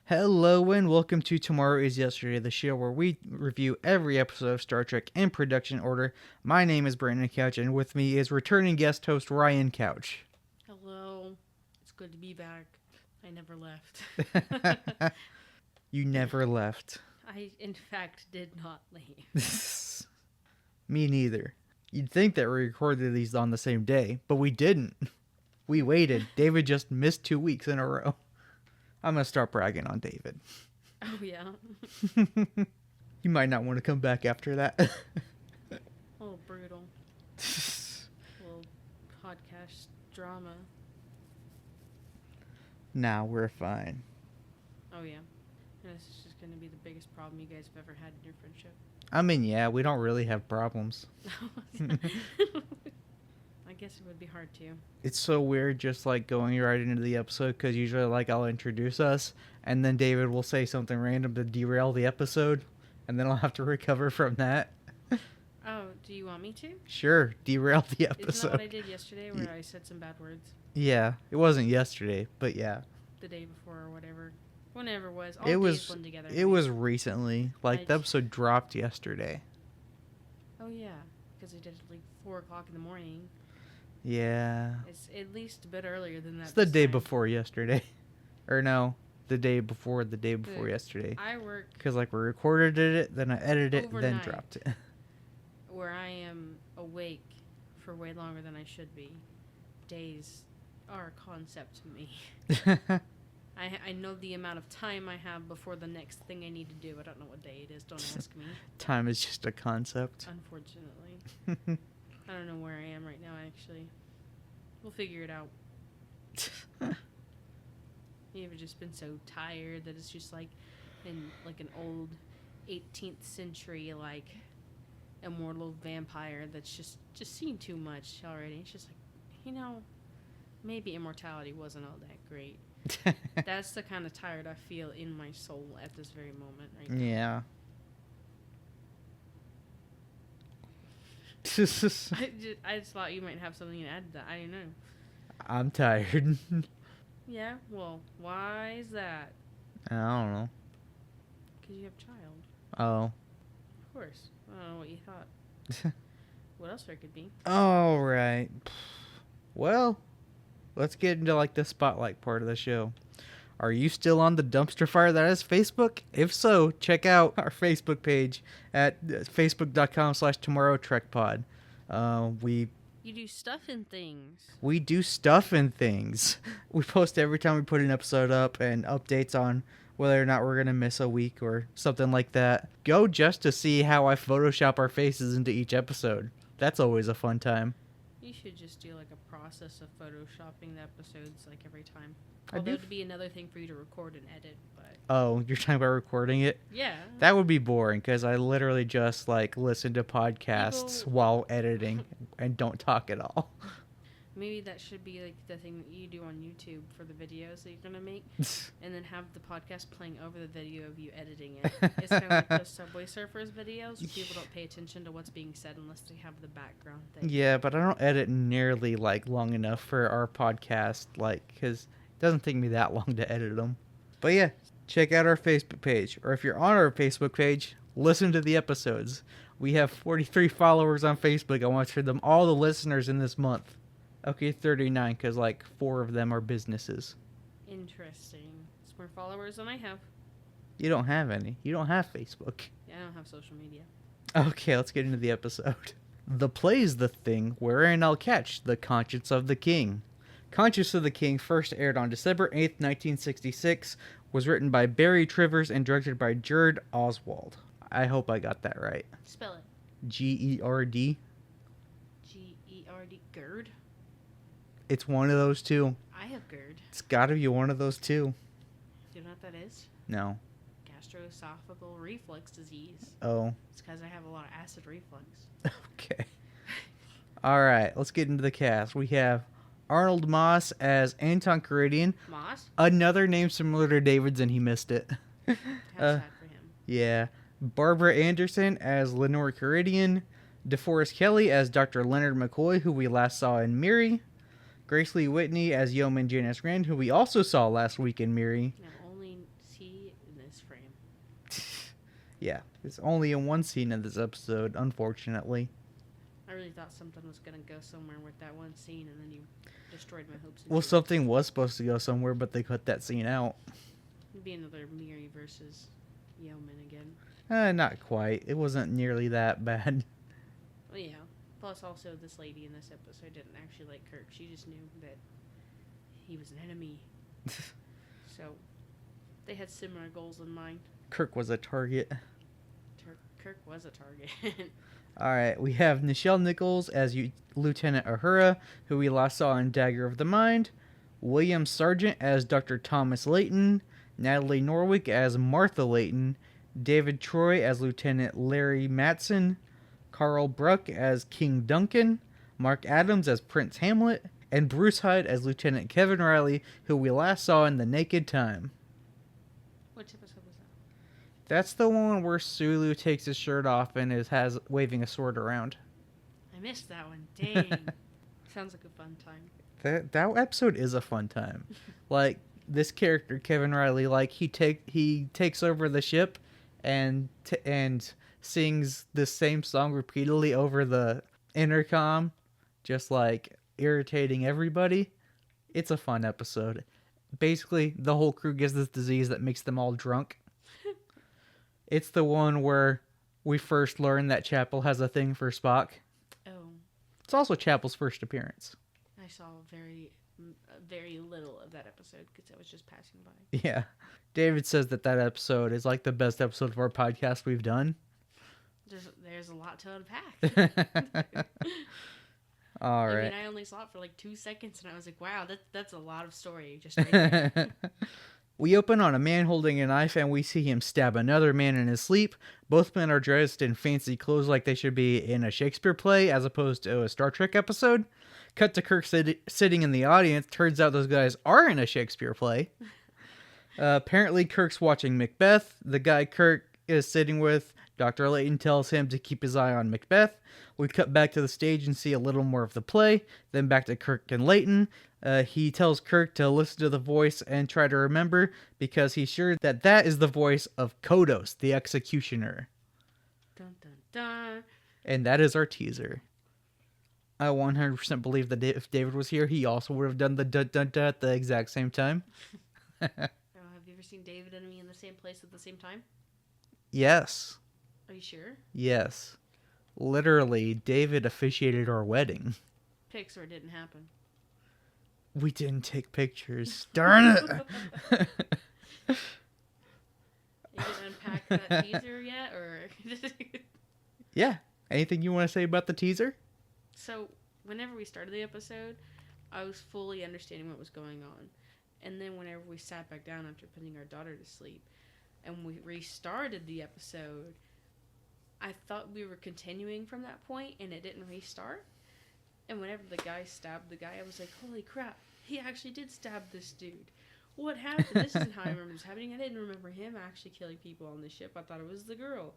Hello and welcome to Tomorrow is Yesterday, the show where we review every episode of Star Trek in production order. My name is Rianne Couch, and with me is returning guest host Rianne Couch. Hello. It's good to be back. I never left. You never left. I, in fact, did not leave. Me neither. You'd think that we recorded these on the same day, but we didn't. We waited. David just missed 2 weeks in a row. I'm going to start bragging on David. Oh, yeah. You might not want to come back after that. Oh, brutal. Little podcast drama. Nah, we're fine. Oh, yeah. And this is just going to be the biggest problem you guys have ever had in your friendship. I mean, yeah, we don't really have problems. I guess it would be hard to. It's so weird just like going right into the episode because usually like I'll introduce us and then David will say something random to derail the episode and then I'll have to recover from that. Oh, do you want me to? Sure, derail the episode. Isn't that what I did yesterday where I said some bad words? Yeah, it wasn't yesterday, but yeah. The day before or whatever. Whenever it was. All It days was blend together. it was recently. Like the episode dropped yesterday. Oh, yeah. Because I did it like 4 o'clock in the morning. Yeah. It's at least a bit earlier than that. It's the this day time. before yesterday. Or no, the day before yesterday. I work Because like we recorded it, then I edited it, then overnight. dropped it. where I am awake for way longer than I should be. Days are a concept to me. I know the amount of time I have before the next thing I need to do. I don't know what day it is. Don't ask me. Time is just a concept. Unfortunately. I don't know where I am right now, actually. We'll figure it out. You've just been so tired that it's just like in like an old 18th century like immortal vampire that's just seen too much already. It's just like, maybe immortality wasn't all that great. That's the kind of tired I feel in my soul at this very moment right now. Yeah. I just thought you might have something to add to that. I didn't know. I'm tired. Yeah, well, why is that? I don't know. Because you have a child. Oh. Of course. I don't know what you thought. What else there could be? All right. Well, let's get into like the spotlight part of the show. Are you still on the dumpster fire that is Facebook? If so, check out our Facebook page at facebook.com/tomorrowtrekpod. You do stuff and things. We do stuff and things. We post every time we put an episode up and updates on whether or not we're going to miss a week or something like that. Go just to see how I Photoshop our faces into each episode. That's always a fun time. You should just do like a process of photoshopping the episodes like every time. Although it'd be another thing for you to record and edit, but... Oh, you're talking about recording it? Yeah. That would be boring because I literally just like listen to podcasts while editing and don't talk at all. Maybe that should be like the thing that you do on YouTube for the videos that you're going to make. And then have the podcast playing over the video of you editing it. It's kind of like those Subway Surfers videos where people don't pay attention to what's being said unless they have the background thing. Yeah, but I don't edit nearly like long enough for our podcast, like, because it doesn't take me that long to edit them. But yeah, check out our Facebook page. Or if you're on our Facebook page, listen to the episodes. We have 43 followers on Facebook. I want to show them all the listeners in this month. Okay, 39, because like 4 of them are businesses. Interesting. It's more followers than I have. You don't have any. You don't have Facebook. Yeah, I don't have social media. Okay, let's get into the episode. The play's the thing wherein I'll catch the conscience of the king. Conscience of the King first aired on December 8th, 1966, was written by Barry Trivers and directed by Gerd Oswald. I hope I got that right. Spell it. Gerd? Gerd? Gerd? It's one of those two. I have GERD. It's gotta be one of those two. Do you know what that is? No. Gastroesophageal reflux disease. Oh. It's because I have a lot of acid reflux. Okay. Alright, let's get into the cast. We have Arnold Moss as Anton Caridian. Moss? Another name similar to David's and he missed it. How sad for him. Yeah. Barbara Anderson as Lenore Caridian. DeForest Kelly as Dr. Leonard McCoy, who we last saw in Miri. Grace Lee Whitney as Yeoman Janice Rand, who we also saw last week in Miri. I've only Yeah, it's only in one scene in this episode, unfortunately. I really thought something was gonna go somewhere with that one scene, and then you destroyed my hopes and Well, dreams. something was supposed to go somewhere, but they cut that scene out. It'd be another Miri versus Yeoman again. Not quite. It wasn't nearly that bad. Well, yeah. Plus, also, this lady in this episode didn't actually like Kirk. She just knew that he was an enemy. So, they had similar goals in mind. Kirk was a target. Kirk was a target. Alright, we have Nichelle Nichols as Lieutenant Uhura, who we last saw in Dagger of the Mind. William Sargent as Dr. Thomas Layton. Natalie Norwick as Martha Layton. David Troy as Lieutenant Larry Matson. Carl Bruck as King Duncan. Mark Adams as Prince Hamlet. And Bruce Hyde as Lieutenant Kevin Riley, who we last saw in The Naked Time. Which episode was that? That's the one where Sulu takes his shirt off and has waving a sword around. I missed that one. Dang. Sounds like a fun time. That episode is a fun time. Like, this character, Kevin Riley, like, he takes over the ship and sings the same song repeatedly over the intercom, just like irritating everybody. It's a fun episode. Basically, the whole crew gets this disease that makes them all drunk. It's the one where we first learn that Chapel has a thing for Spock. Oh. It's also Chapel's first appearance. I saw very little of that episode because I was just passing by. Yeah. David says that episode is like the best episode of our podcast we've done. There's a lot to unpack. All right. I mean, I only saw it for like 2 seconds, and I was like, "Wow, that's a lot of story just right there." We open on a man holding a knife, and we see him stab another man in his sleep. Both men are dressed in fancy clothes like they should be in a Shakespeare play, as opposed to a Star Trek episode. Cut to Kirk sitting in the audience. Turns out those guys are in a Shakespeare play. Apparently, Kirk's watching Macbeth. The guy Kirk is sitting with, Dr. Layton, tells him to keep his eye on Macbeth. We cut back to the stage and see a little more of the play. Then back to Kirk and Layton. He tells Kirk to listen to the voice and try to remember, because he's sure that is the voice of Kodos, the executioner. Dun, dun, dun. And that is our teaser. I 100% believe that if David was here, he also would have done the dun dun dun at the exact same time. Have you ever seen David and me in the same place at the same time? Yes. Are you sure? Yes. Literally, David officiated our wedding. Pics or it didn't happen. We didn't take pictures. Darn it! You didn't unpack that teaser yet, or? Yeah. Anything you want to say about the teaser? So, whenever we started the episode, I was fully understanding what was going on. And then whenever we sat back down after putting our daughter to sleep, and we restarted the episode, I thought we were continuing from that point, and it didn't restart. And whenever the guy stabbed the guy, I was like, holy crap, he actually did stab this dude. What happened? This isn't how I remember this happening. I didn't remember him actually killing people on the ship. I thought it was the girl.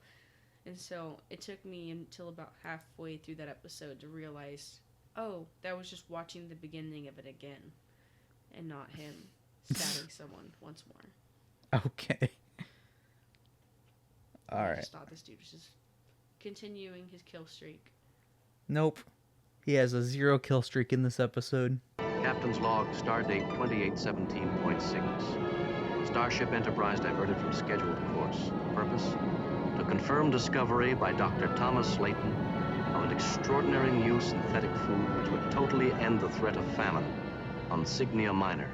And so it took me until about halfway through that episode to realize, oh, that was just watching the beginning of it again, and not him stabbing someone once more. Okay. All right. I just thought this dude was just continuing his kill streak. Nope. He has a 0 kill streak in this episode. Captain's log, stardate 2817.6. Starship Enterprise diverted from scheduled course. Purpose? To confirm discovery by Dr. Thomas Layton of an extraordinary new synthetic food which would totally end the threat of famine on Cygnia Minor,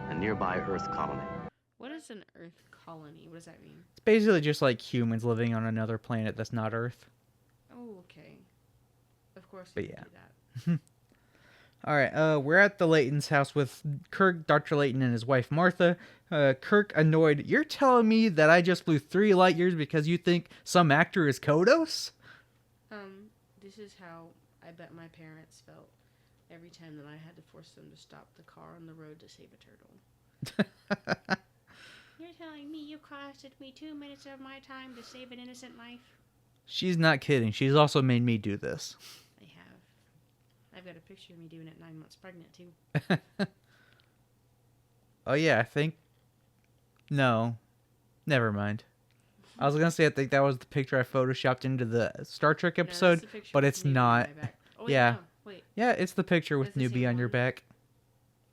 a nearby Earth colony. What is an Earth colony? What does that mean? It's basically just like humans living on another planet that's not Earth. Oh, okay. Of course But we yeah. do that. All right, we're at the Layton's house with Kirk, Dr. Layton, and his wife, Martha. Kirk, annoyed, you're telling me that I just flew 3 light years because you think some actor is Kodos? This is how I bet my parents felt every time that I had to force them to stop the car on the road to save a turtle. You're telling me you costed me 2 minutes of my time to save an innocent life? She's not kidding. She's also made me do this. I have. I've got a picture of me doing it 9 months pregnant, too. Oh, yeah, I think... No. Never mind. I was gonna say I think that was the picture I photoshopped into the Star Trek No, that's episode, the picture but with it's Newbie on not. my back. Oh, wait, Yeah. no, wait. Yeah, it's the picture with That's the newbie same on your one? back.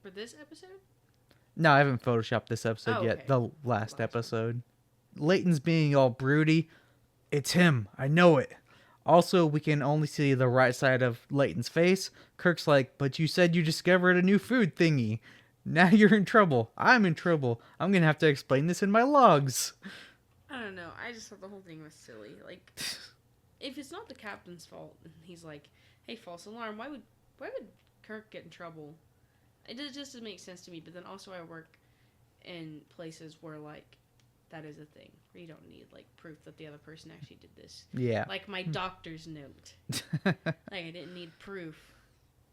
For this episode? No, I haven't photoshopped this episode Oh, yet. okay. The last Last one. episode. Leighton's being all broody. It's him. I know it. Also, we can only see the right side of Leighton's face. Kirk's like, but you said you discovered a new food thingy. Now you're in trouble. I'm in trouble. I'm going to have to explain this in my logs. I don't know. I just thought the whole thing was silly. Like, if it's not the captain's fault, and he's like, "Hey, false alarm," why would Kirk get in trouble? Just doesn't make sense to me. But then also, I work in places where like that is a thing where you don't need like proof that the other person actually did this. Yeah. Like my doctor's note. Like I didn't need proof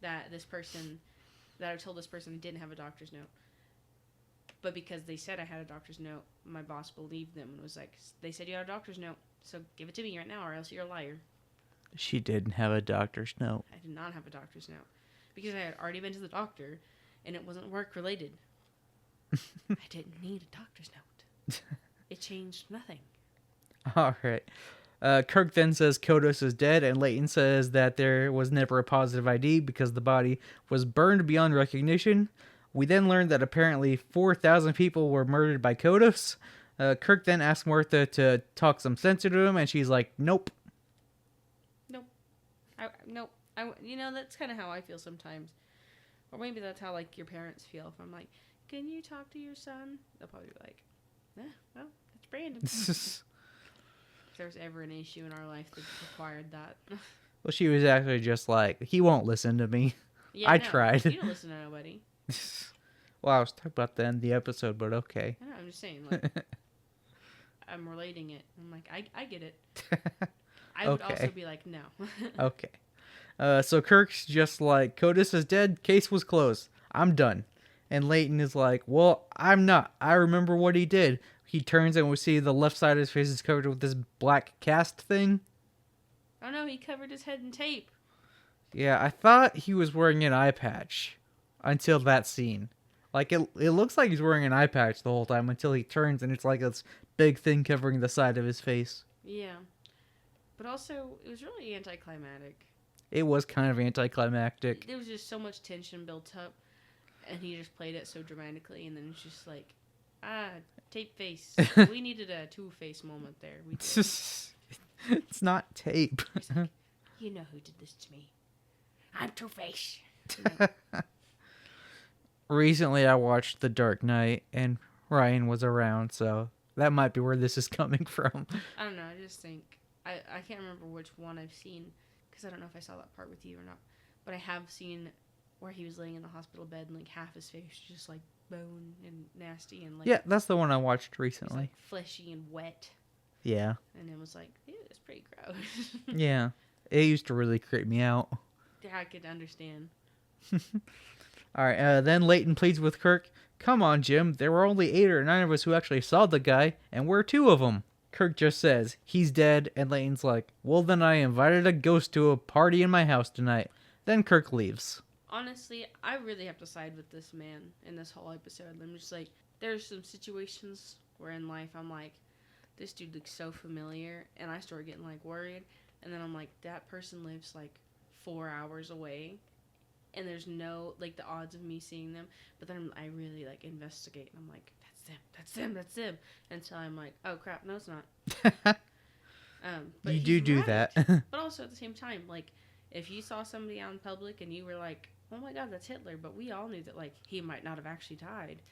that I told this person I didn't have a doctor's note. But because they said I had a doctor's note, my boss believed them and was like, they said you had a doctor's note, so give it to me right now or else you're a liar. She didn't have a doctor's note. I did not have a doctor's note. Because I had already been to the doctor and it wasn't work related. I didn't need a doctor's note. It changed nothing. All right. Kirk then says Kodos is dead, and Leighton says that there was never a positive ID because the body was burned beyond recognition. We then learned that apparently 4,000 people were murdered by Kodos. Kirk then asks Martha to talk some sense into him, and she's like, nope. Nope. That's kind of how I feel sometimes. Or maybe that's how, like, your parents feel. If I'm like, can you talk to your son? They'll probably be like, well, it's Brandon. If there was ever an issue in our life that required that. Well, she was actually just like, he won't listen to me. Yeah, I no, tried. You don't listen to nobody. Well, I was talking about that in the episode, but okay. I know, I'm just saying, like, I'm relating it. I'm like, I get it. I would Okay. also be like, no. Okay. So Kirk's just like, Kodos is dead, case was closed. I'm done. And Leighton is like, well, I'm not. I remember what he did. He turns and we see the left side of his face is covered with this black cast thing. Oh no, he covered his head in tape. Yeah, I thought he was wearing an eye patch until that scene. Like, it looks like he's wearing an eye patch the whole time until he turns and it's like this big thing covering the side of his face. Yeah. But also, it was really anticlimactic. It was kind of anticlimactic. There was just so much tension built up, and he just played it so dramatically, and then it's just like, tape face. We needed a Two-Face moment there. We did. It's not tape. He's like, you know who did this to me. I'm Two-Face. You know? Recently, I watched The Dark Knight, and Ryan was around, so that might be where this is coming from. I don't know. I just think I can't remember which one I've seen because I don't know if I saw that part with you or not. But I have seen where he was laying in the hospital bed and like half his face was just like bone and nasty and like Yeah, that's the one I watched it was, recently. like fleshy and wet, Yeah. and it was like, ew, it's pretty gross. Yeah. It used to really creep me out. Yeah, I could understand. All right, then Leighton pleads with Kirk, come on, Jim, there were only 8 or 9 of us who actually saw the guy, and we're 2 of them. Kirk just says, he's dead, and Leighton's like, well, then I invited a ghost to a party in my house tonight. Then Kirk leaves. Honestly, I really have to side with this man in this whole episode. I'm just like, there's some situations where in life I'm like, this dude looks so familiar, and I start getting like worried, and then I'm like, that person lives like 4 hours away, and there's no, like, the odds of me seeing them, but then I really like investigate, and I'm like, that's them, until I'm like, oh crap, no it's not. But You do he's that. But also at the same time, like, if you saw somebody out in public and you were like, oh my god, that's Hitler, but we all knew that, like, he might not have actually died,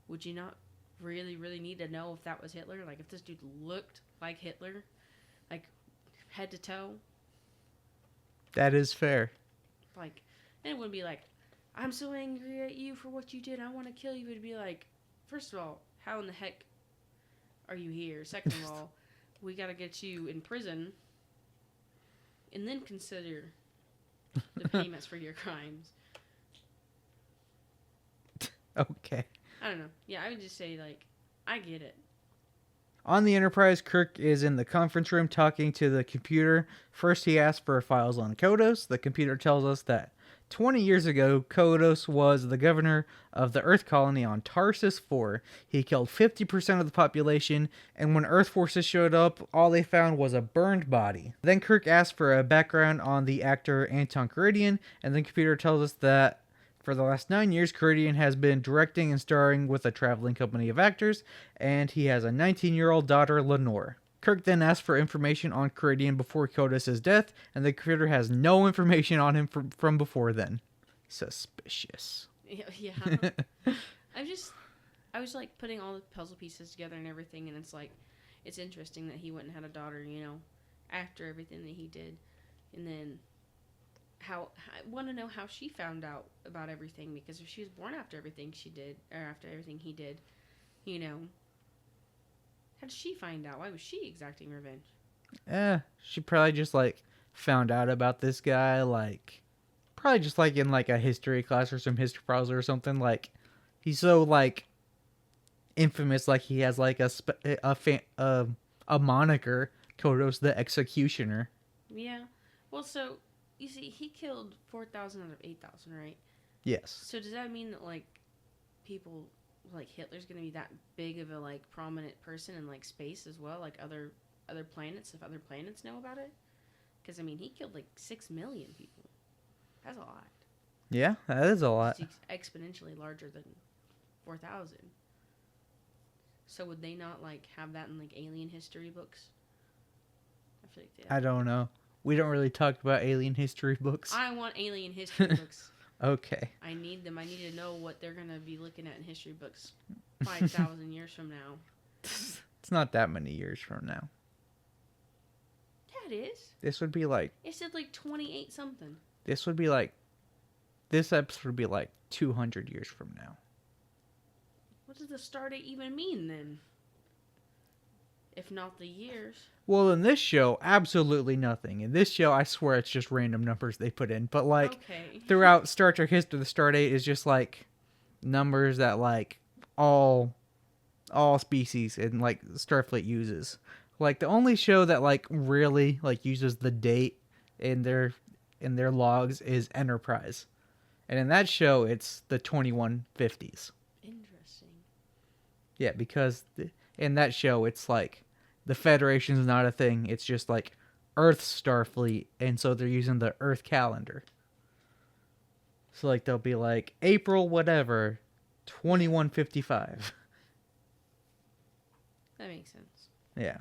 would you not really, really need to know if that was Hitler? Like, if this dude looked like Hitler, like, head to toe? That is fair. Like, and it wouldn't be like, I'm so angry at you for what you did, I want to kill you. It'd be like, first of all, how in the heck are you here? Second of all, we gotta get you in prison, and then consider the payments for your crimes. Okay. I don't know. Yeah, I would just say, like, I get it. On the Enterprise, Kirk is in the conference room talking to the computer. First, he asks for files on Kodos. The computer tells us that 20 years ago, Kodos was the governor of the Earth colony on Tarsus 4. He killed 50% of the population, and when Earth forces showed up, all they found was a burned body. Then Kirk asked for a background on the actor Anton Karidian, and the computer tells us that for the last 9 years, Karidian has been directing and starring with a traveling company of actors, and he has a 19-year-old daughter, Lenore. Kirk then asked for information on Karidian before Kodos' death, and the computer has no information on him from before then. Suspicious. Yeah. I was like putting all the puzzle pieces together and everything, and it's like, it's interesting that he went and had a daughter, after everything that he did. And then I want to know how she found out about everything, because if she was born after everything she did, or after everything he did, how did she find out? Why was she exacting revenge? She probably just, found out about this guy, probably just, in, a history class or some history puzzle or something. He's so, infamous, he has, a moniker, Kodos the Executioner. Yeah. Well, so, you see, he killed 4,000 out of 8,000, right? Yes. So does that mean that, people... Hitler's gonna be that big of a prominent person in space as well, other planets, if other planets know about it? Because he killed 6 million people. That's a lot. Yeah, that is a lot. It's exponentially larger than 4,000. So would they not have that in alien history books? I feel like they. I don't know. We don't really talk about alien history books. I want alien history books. Okay. I need them. I need to know what they're going to be looking at in history books 5,000 years from now. It's not that many years from now. Yeah, it is. This would be It said 28 something. This episode would be 200 years from now. What does the star date even mean then? If not the years. Well, in this show, absolutely nothing. In this show, I swear it's just random numbers they put in. But okay. Throughout Star Trek history, the star date is just numbers that all species and Starfleet uses. The only show that really uses the date in their logs is Enterprise. And in that show, it's the 2150s. Interesting. Yeah, because in that show, it's the Federation's not a thing. It's just Earth Starfleet, and so they're using the Earth calendar. So they'll be April whatever, 2155. That makes sense. Yeah.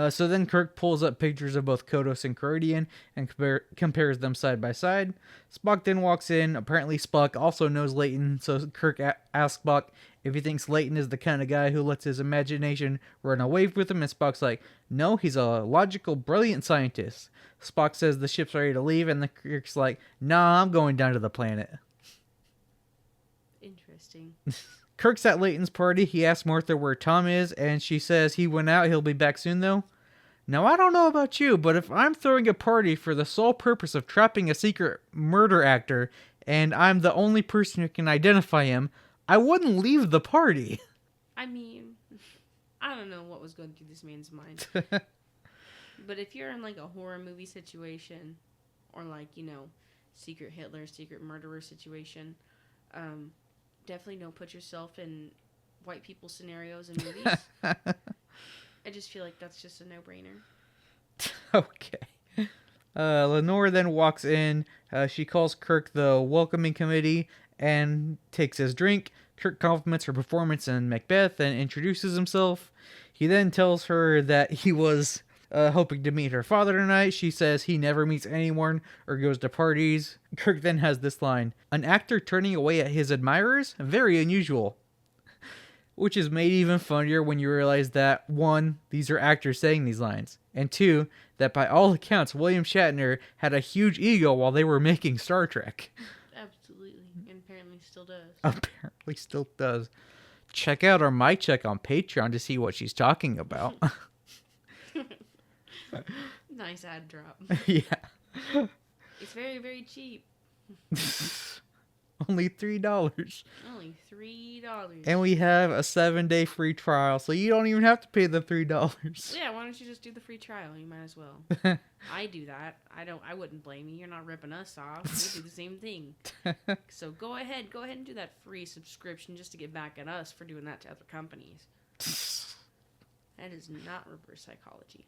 So then Kirk pulls up pictures of both Kodos and Karidian and compares them side by side. Spock then walks in. Apparently Spock also knows Layton, so Kirk asks Spock if he thinks Layton is the kind of guy who lets his imagination run away with him, and Spock's no, he's a logical, brilliant scientist. Spock says the ship's ready to leave, and the Kirk's nah, I'm going down to the planet. Interesting. Kirk's at Layton's party. He asks Martha where Tom is, and she says he went out. He'll be back soon, though. Now, I don't know about you, but if I'm throwing a party for the sole purpose of trapping a secret murder actor, and I'm the only person who can identify him, I wouldn't leave the party. I don't know what was going through this man's mind. But if you're in a horror movie situation, or secret Hitler, secret murderer situation, definitely don't put yourself in white people scenarios in movies. I just feel that's just a no-brainer. Okay. Lenore then walks in. She calls Kirk the welcoming committee and takes his drink. Kirk compliments her performance in Macbeth and introduces himself. He then tells her that he was hoping to meet her father tonight. She says he never meets anyone or goes to parties. Kirk then has this line: an actor turning away at his admirers? Very unusual. Which is made even funnier when you realize that, 1, these are actors saying these lines, and 2, that by all accounts, William Shatner had a huge ego while they were making Star Trek. Absolutely, and apparently still does. Apparently still does. Check out our mic check on Patreon to see what she's talking about. Nice ad drop. Yeah. It's very, very cheap. Only $3. Only $3. And we have a 7-day free trial, so you don't even have to pay the $3. Yeah, why don't you just do the free trial? You might as well. I do that. I wouldn't blame you. You're not ripping us off. We do the same thing. So go ahead and do that free subscription just to get back at us for doing that to other companies. That is not reverse psychology.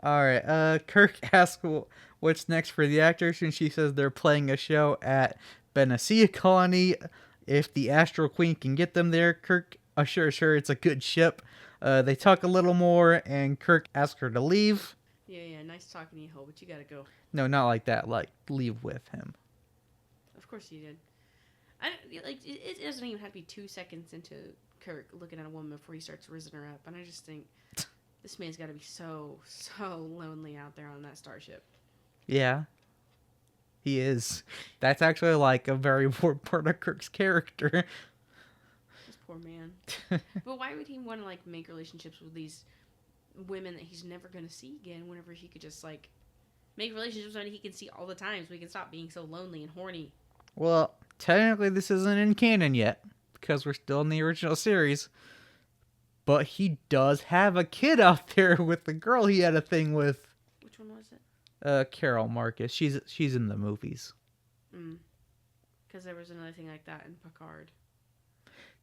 Alright, Kirk asks what's next for the actors, and she says they're playing a show at Benicia Colony. If the Astral Queen can get them there, Kirk assures her it's a good ship. They talk a little more, and Kirk asks her to leave. Yeah, nice talking to you, Ho, but you gotta go. No, not like that, like, leave with him. Of course you did. It doesn't even have to be 2 seconds into Kirk looking at a woman before he starts rizzing her up, and I just think this man's got to be so lonely out there on that starship. Yeah, he is. That's actually like a very important part of Kirk's character. This poor man. But why would he want to like make relationships with these women that he's never going to see again whenever he could just like make relationships with he can see all the time so he can stop being so lonely and horny? Well, technically this isn't in canon yet because we're still in the original series. But he does have a kid out there with the girl he had a thing with. Which one was it? Carol Marcus. She's in the movies. Because there was another thing like that in Picard.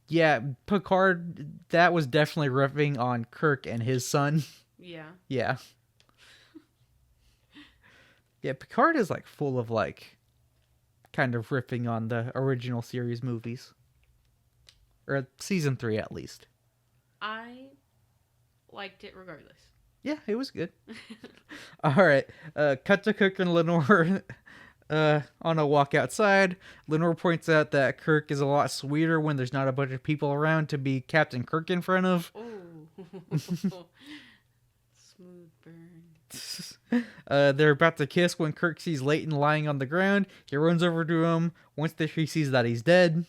Yeah, Picard, that was definitely riffing on Kirk and his son. Yeah. Yeah. Yeah, Picard is like full of like kind of riffing on the original series movies. Or season 3 at least. I liked it regardless. Yeah, it was good. All right. Cut to Kirk and Lenore on a walk outside. Lenore points out that Kirk is a lot sweeter when there's not a bunch of people around to be Captain Kirk in front of. Oh. Smooth burn. They're about to kiss when Kirk sees Leighton lying on the ground. He runs over to him. Once he sees that he's dead.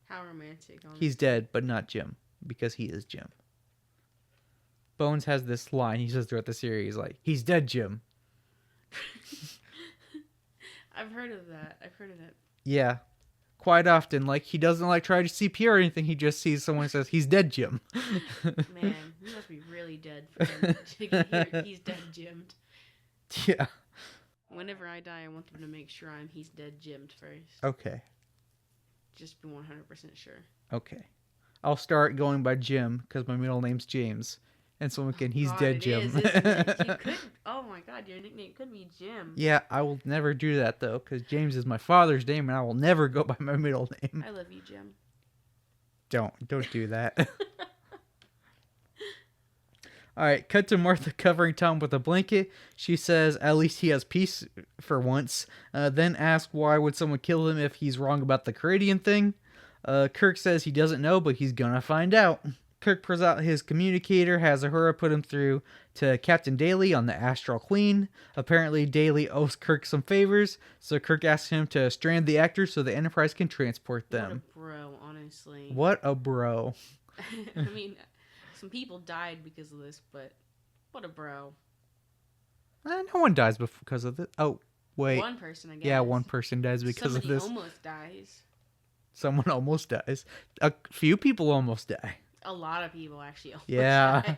How romantic. Honestly. He's dead, but not Jim. Because he is Jim. Bones has this line he says throughout the series, like, he's dead, Jim. I've heard of that. Yeah. Quite often. Like, he doesn't, like, try to CPR or anything. He just sees someone and says, he's dead, Jim. Man, he must be really dead for him to hear he's dead, Jimmed. Yeah. Whenever I die, I want them to make sure he's dead, Jimmed first. Okay. Just be 100% sure. Okay. I'll start going by Jim, because my middle name's James. And someone can, he's dead, Jim. Isn't it? You could, oh my god, your nickname could be Jim. Yeah, I will never do that, though, because James is my father's name, and I will never go by my middle name. I love you, Jim. Don't do that. Alright, cut to Martha covering Tom with a blanket. She says at least he has peace for once. Then asks why would someone kill him if he's wrong about the Canadian thing. Kirk says he doesn't know, but he's gonna find out. Kirk pulls out his communicator, has Uhura put him through to Captain Daly on the Astral Queen. Apparently, Daly owes Kirk some favors, so Kirk asks him to strand the actors so the Enterprise can transport them. What a bro, honestly. What a bro. I mean, some people died because of this, but what a bro. No one dies because of this. Oh, wait. One person, I guess. Yeah, one person dies because Somebody of this. almost dies. Someone almost dies. A few people almost die. A lot of people actually almost die.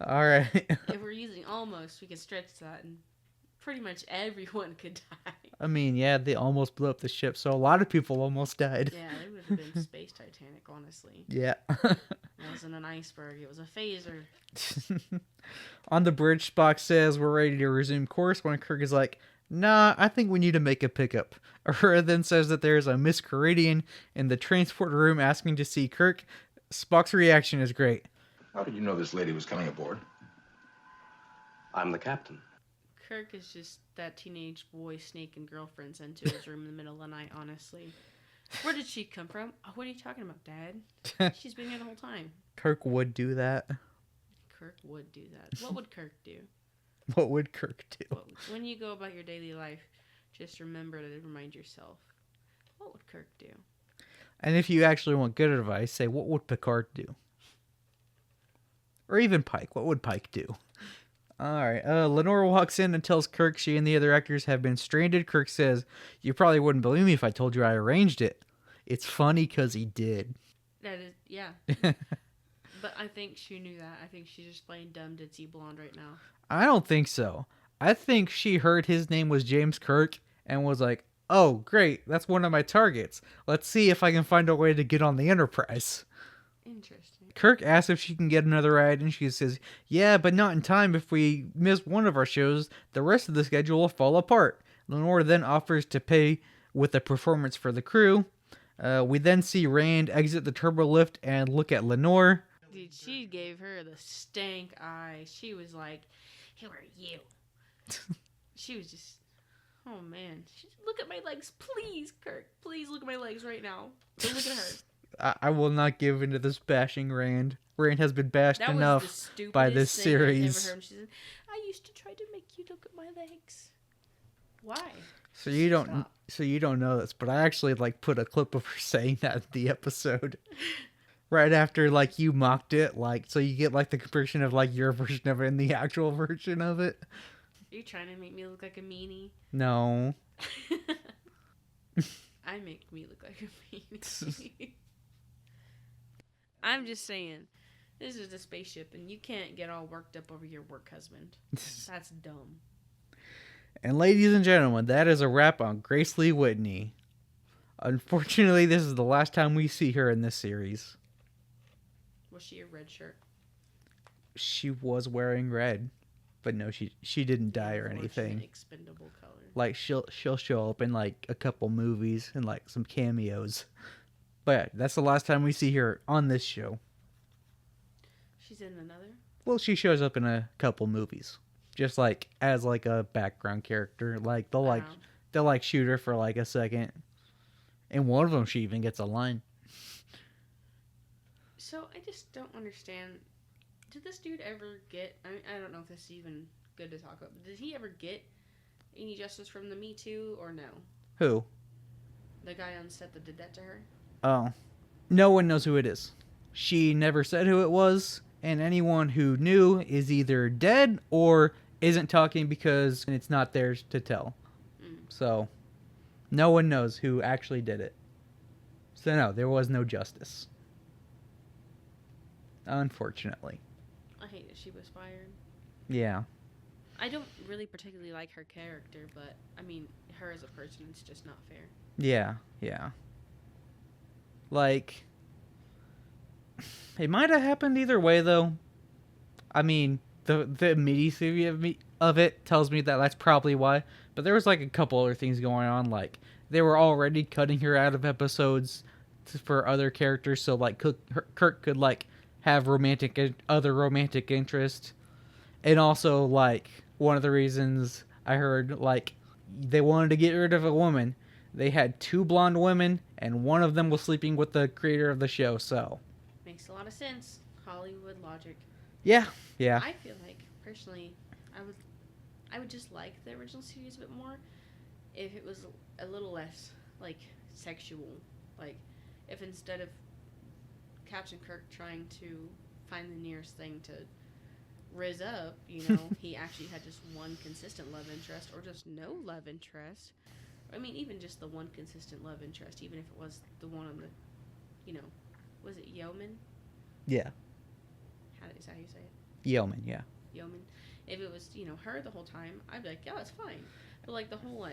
All right. If we're using almost, we can stretch that, and pretty much everyone could die. I mean, yeah, they almost blew up the ship, so a lot of people almost died. Yeah, it would have been Space Titanic, honestly. Yeah. It wasn't an iceberg, it was a phaser. On the bridge, Spock says we're ready to resume course when Kirk is like, nah, I think we need to make a pickup. Uhura then says that there's a Miss Caridian in the transport room asking to see Kirk. Spock's reaction is great. How did you know this lady was coming aboard? I'm the captain. Kirk is just that teenage boy snaking girlfriends into his room in the middle of the night, honestly. Where did she come from? Oh, what are you talking about, Dad? She's been here the whole time. Kirk would do that. Kirk would do that. What would Kirk do? What would Kirk do? Well, when you go about your daily life, just remember to remind yourself, what would Kirk do? And if you actually want good advice, say, what would Picard do? Or even Pike. What would Pike do? Alright, Lenore walks in and tells Kirk she and the other actors have been stranded. Kirk says, "You probably wouldn't believe me if I told you I arranged it." It's funny because he did. That is, yeah. But I think she knew that. I think she's just playing dumb ditzy blonde right now. I don't think so. I think she heard his name was James Kirk and was like, "Oh, great, that's one of my targets. Let's see if I can find a way to get on the Enterprise." Interesting. Kirk asks if she can get another ride, and she says, "Yeah, but not in time. If we miss one of our shows, the rest of the schedule will fall apart." Lenore then offers to pay with a performance for the crew. We then see Rand exit the turbo lift and look at Lenore. Dude, she gave her the stank eye. She was like, "Who are you?" She was just, oh man. Look at my legs, please, Kirk. Please look at my legs right now. Don't look at her. I will not give into this bashing Rand. Rand has been bashed enough by this series. I've ever heard. She said, "I used to try to make you look at my legs." Why? So you don't know this, but I actually put a clip of her saying that in the episode. Right after you mocked it, so you get the comparison of your version of it and the actual version of it. Are you trying to make me look like a meanie? No. I make me look like a meanie. I'm just saying, this is a spaceship, and you can't get all worked up over your work husband. That's dumb. And ladies and gentlemen, that is a wrap on Grace Lee Whitney. Unfortunately, this is the last time we see her in this series. Was she a red shirt? She was wearing red, but no, she didn't die or anything. Expendable color. She'll show up in a couple movies and some cameos. But yeah, that's the last time we see her on this show. She's in another? Well, she shows up in a couple movies. Just as a background character. They'll shoot her for a second. And one of them she even gets a line. So I just don't understand. Did this dude ever get, I don't know if this is even good to talk about, but did he ever get any justice from the Me Too or no? Who? The guy on set that did that to her? Oh. No one knows who it is. She never said who it was, and anyone who knew is either dead or isn't talking because it's not theirs to tell. So, no one knows who actually did it. So no, there was no justice. Unfortunately. I hate that she was fired. Yeah. I don't really particularly like her character, but, her as a person, it's just not fair. Yeah. It might have happened either way, though. The immediacy of it tells me that that's probably why. But there was, a couple other things going on. They were already cutting her out of episodes for other characters, so, Kirk could, have other romantic interest. And also, one of the reasons I heard, they wanted to get rid of a woman. They had 2 blonde women, and one of them was sleeping with the creator of the show, so. Makes a lot of sense. Hollywood logic. Yeah. I feel personally, I would just like the original series a bit more if it was a little less, sexual. If instead of Captain Kirk trying to find the nearest thing to riz up, he actually had just one consistent love interest, or just no love interest. Even just the one consistent love interest, even if it was the one on the, was it Yeoman? Yeah. Is that how you say it? Yeoman, yeah. Yeoman. If it was, her the whole time, I'd be like, yeah, that's fine. But, the whole,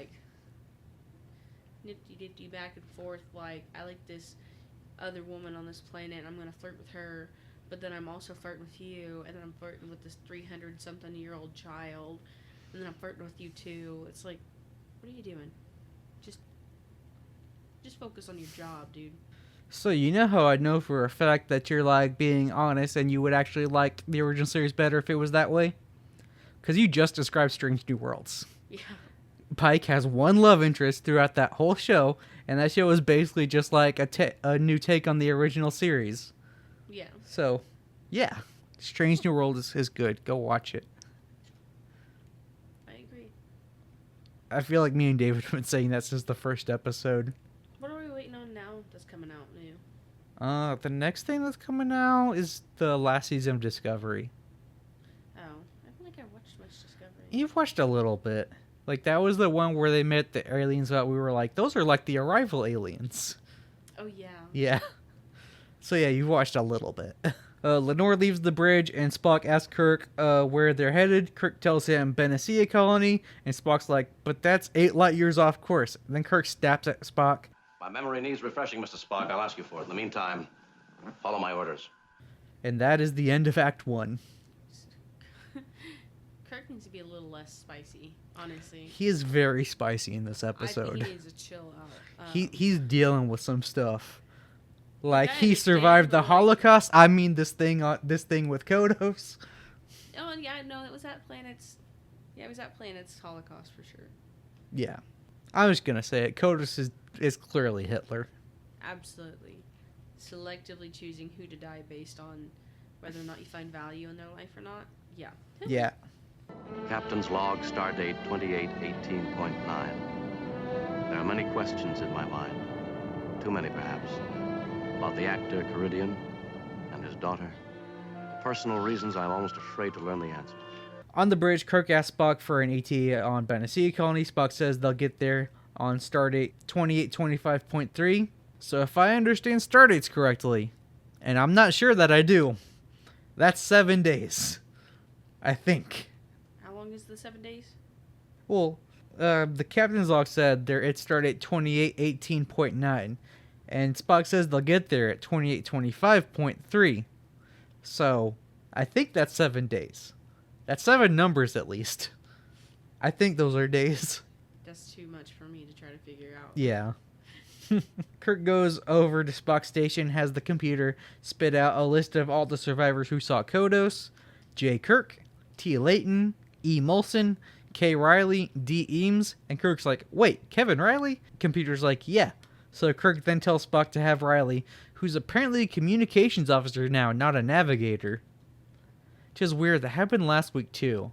nifty-difty back and forth, I like this other woman on this planet, I'm going to flirt with her, but then I'm also flirting with you, and then I'm flirting with this 300-something-year-old child, and then I'm flirting with you, too. It's what are you doing? Just focus on your job, dude. So you know how I know for a fact that you're being honest and you would actually like the original series better if it was that way? Because you just described Strange New Worlds. Yeah. Pike has one love interest throughout that whole show, and that show is basically just a new take on the original series. Yeah. So, yeah. Strange New World is good. Go watch it. I agree. I feel like me and David have been saying that since the first episode. What are we waiting on now that's coming out new? The next thing that's coming out is the last season of Discovery. Oh, I feel like I watched You've watched a little bit. Like, that was the one where they met the aliens that we were like, those are like the Arrival aliens. Oh, yeah. Yeah. So, yeah, you've watched a little bit. Lenore leaves the bridge, and Spock asks Kirk where they're headed. Kirk tells him Benicia Colony, and Spock's like, but that's 8 light years off course. And then Kirk snaps at Spock. My memory needs refreshing, Mr. Spock. I'll ask you for it. In the meantime, follow my orders. And that is the end of Act 1. Kirk needs to be a little less spicy, honestly. He is very spicy in this I episode. think he needs to chill out. He's dealing with some stuff. Like, I he understand, survived the but, like- Holocaust. I mean, this thing with Kodos. Oh, yeah, no, it was at Planet's... Yeah, it was at Planet's Holocaust, for sure. Yeah. I'm just gonna say it. Kodos is clearly Hitler. Absolutely. Selectively choosing who to die based on whether or not you find value in their life or not. Yeah. Yeah. Captain's log, stardate 2818.9. There are many questions in my mind. Too many, perhaps. About the actor Caridian and his daughter. For personal reasons, I'm almost afraid to learn the answers. On the bridge, Kirk asks Spock for an ETA on Benicia Colony. Spock says they'll get there on stardate 2825.3. So if I understand stardates correctly, and I'm not sure that I do, that's 7 days. I think. How long is the 7 days? Well, the captain's log said they're at stardate 2818.9. And Spock says they'll get there at 2825.3. So, I think that's 7 days. That's 7 numbers at least. I think those are days. That's too much for me to try to figure out. Yeah. Kirk goes over to Spock's station, has the computer spit out a list of all the survivors who saw Kodos. J. Kirk, T. Layton, E. Molson, K. Riley, D. Eames, and Kirk's like, wait, Kevin Riley? Computer's like, yeah. So Kirk then tells Spock to have Riley, who's apparently a communications officer now, not a navigator. Which is weird. That happened last week, too.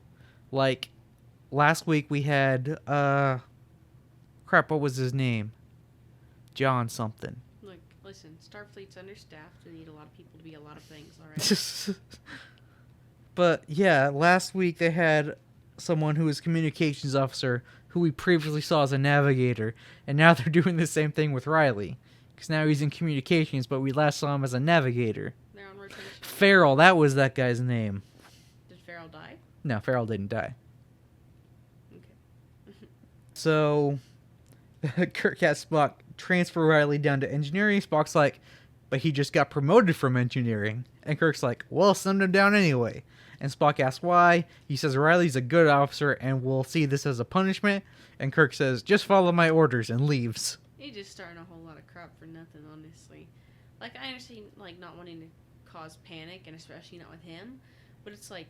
Like, last week we had, crap, what was his name? John something. Look, listen, Starfleet's understaffed. They need a lot of people to be a lot of things, alright? But, yeah, last week they had someone who was communications officer who we previously saw as a navigator, and now they're doing the same thing with Riley. Because now he's in communications, but we last saw him as a navigator. They're on rotation. Farrell, that was that guy's name. Did Farrell die? No, Farrell didn't die. Okay. So, Kirk has Spock transfer Riley down to engineering. Spock's like, but he just got promoted from engineering. And Kirk's like, well, send him down anyway. And Spock asks why. He says Riley's a good officer and will see this as a punishment. And Kirk says, just follow my orders, and leaves. He's just starting a whole lot of crap for nothing, honestly. Like, I understand, like, not wanting to cause panic, and especially not with him. But it's like,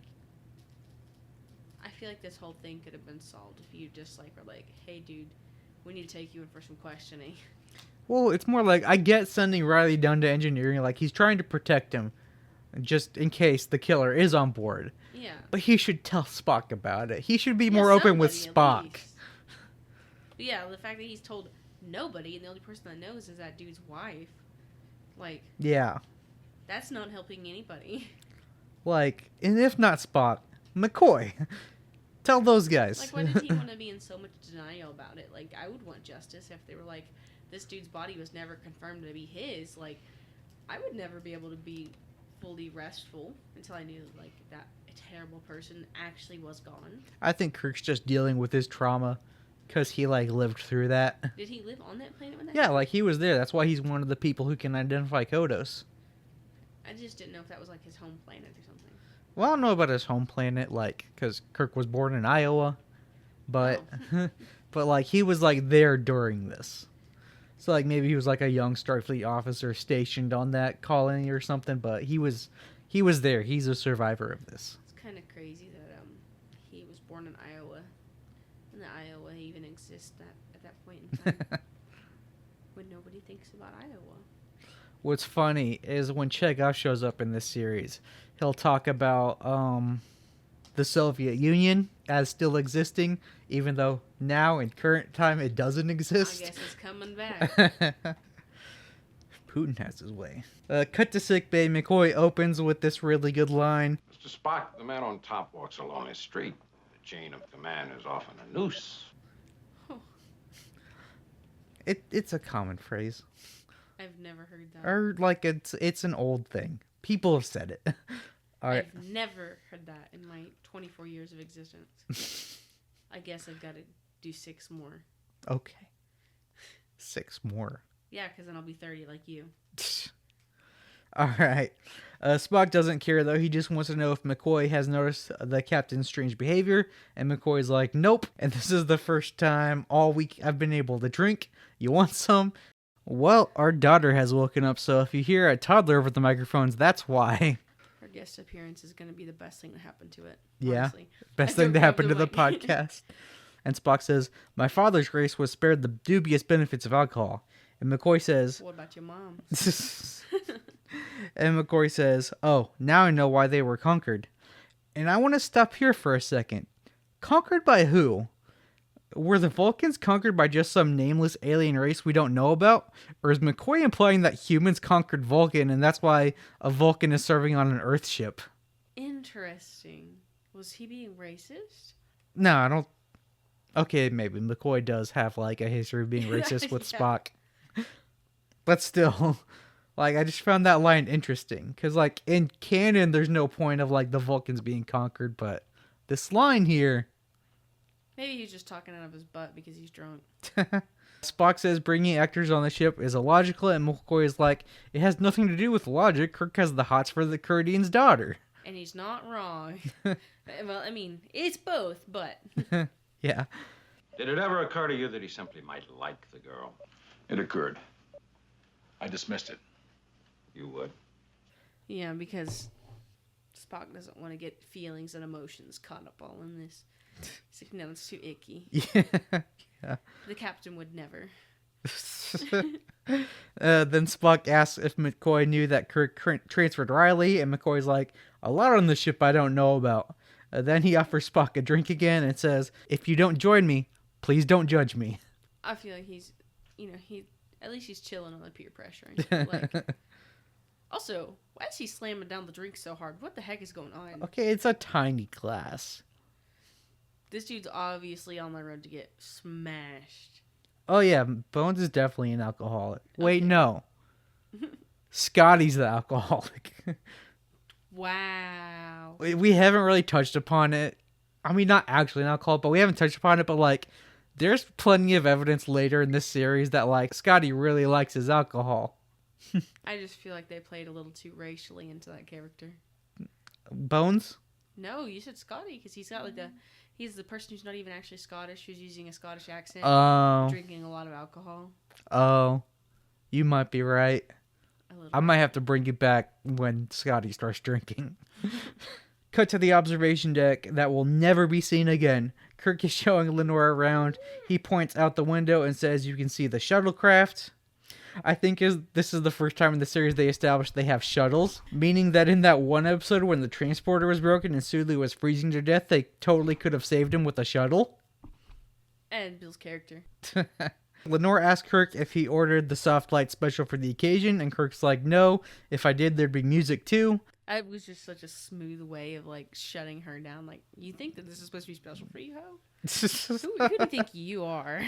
I feel like this whole thing could have been solved if you just, like, were like, hey, dude, we need to take you in for some questioning. Well, it's more like, I get sending Riley down to engineering, like he's trying to protect him, just in case the killer is on board. Yeah. But he should tell Spock about it. He should be more open with somebody Spock. at least. But yeah, the fact that he's told nobody, and the only person that knows is that dude's wife, like, Yeah. that's not helping anybody. Like, and if not Spock, McCoy. Tell those guys. Like, why does he want to be in so much denial about it? Like, I would want justice if they were like, this dude's body was never confirmed to be his. Like, I would never be able to be fully restful until I knew, like, that a terrible person actually was gone. I think Kirk's just dealing with his trauma because he, like, lived through that. Did he live on that planet when that Yeah, happened? like, he was there. That's why he's one of the people who can identify Kodos. I just didn't know if that was, like, his home planet or something. Well, I don't know about his home planet, like, because Kirk was born in Iowa. But, but, like, he was, like, there during this. So, like, maybe he was, like, a young Starfleet officer stationed on that colony or something, but he was there. He's a survivor of this. It's kind of crazy that he was born in Iowa, and that Iowa even exists at that point in time when nobody thinks about Iowa. What's funny is when Chekhov shows up in this series, he'll talk about the Soviet Union as still existing, even though now in current time it doesn't exist. I guess it's coming back. Putin has his way. Cut to sickbay. McCoy opens with this really good line. Mr. Spock, the man on top walks along his street. chain of command is often a noose. It's a common phrase. I've never heard that. Or, like, it's an old thing. People have said it. All right. I've never heard that in my 24 years of existence. I guess I've got to do 6 more. Okay. 6 more. Yeah, because then I'll be 30 like you. All right. Spock doesn't care, though. He just wants to know if McCoy has noticed the captain's strange behavior. And McCoy's like, nope. And this is the first time all week I've been able to drink. You want some? Well, our daughter has woken up, so if you hear a toddler over the microphones, that's why. Her guest appearance is going to be the best thing to happen to it. Yeah. Honestly. Best thing to happen to the podcast. And Spock says, my father's Grace was spared the dubious benefits of alcohol. And McCoy says... What about your mom? And McCoy says, oh, now I know why they were conquered. And I want to stop here for a second. Conquered by who? Were the Vulcans conquered by just some nameless alien race we don't know about? Or is McCoy implying that humans conquered Vulcan and that's why a Vulcan is serving on an Earth ship? Interesting. Was he being racist? No, I don't... Okay, maybe. McCoy does have, like, a history of being racist with Yeah. Spock. But still, like, I just found that line interesting. Because, like, in canon, there's no point of, like, the Vulcans being conquered. But this line here... Maybe he's just talking out of his butt because he's drunk. Spock says bringing actors on the ship is illogical. And McCoy is like, it has nothing to do with logic. Kirk has the hots for the Curidian's daughter. And he's not wrong. Well, I mean, it's both, but... Yeah. Did it ever occur to you that he simply might like the girl? It occurred. I dismissed it. You would? Yeah, because Spock doesn't want to get feelings and emotions caught up all in this. He's like, no, it's too icky. Yeah. The captain would never. Then Spock asks if McCoy knew that Kirk transferred Riley, and McCoy's like, a lot on the ship I don't know about. Then he offers Spock a drink again and says, if you don't join me, please don't judge me. I feel like he's, at least he's chilling on the peer pressure. And shit. Like, also, why is he slamming down the drink so hard? What the heck is going on? Okay, it's a tiny glass. This dude's obviously on the road to get smashed. Oh yeah, Bones is definitely an alcoholic. Wait, Okay. no. Scotty's the alcoholic. Wow. We haven't really touched upon it. I mean, not actually an alcoholic, but we haven't touched upon it, but like, there's plenty of evidence later in this series that like, Scotty really likes his alcohol. I just feel like they played a little too racially into that character. Bones? No, you said Scotty, because he's got like he's the person who's not even actually Scottish, who's using a Scottish accent, Oh. drinking a lot of alcohol. Oh. You might be right. A little. I might have to bring you back when Scotty starts drinking. Cut to the observation deck that will never be seen again. Kirk is showing Lenore around. He points out the window and says you can see the shuttlecraft. I think this is the first time in the series they established they have shuttles, meaning that in that one episode when the transporter was broken and Sulu was freezing to death, they totally could have saved him with a shuttle. And Bill's character. Lenore asks Kirk if he ordered the soft light special for the occasion, and Kirk's like, no, if I did, there'd be music too. It was just such a smooth way of like shutting her down. Like, you think that this is supposed to be special for you, ho? Who do you think you are?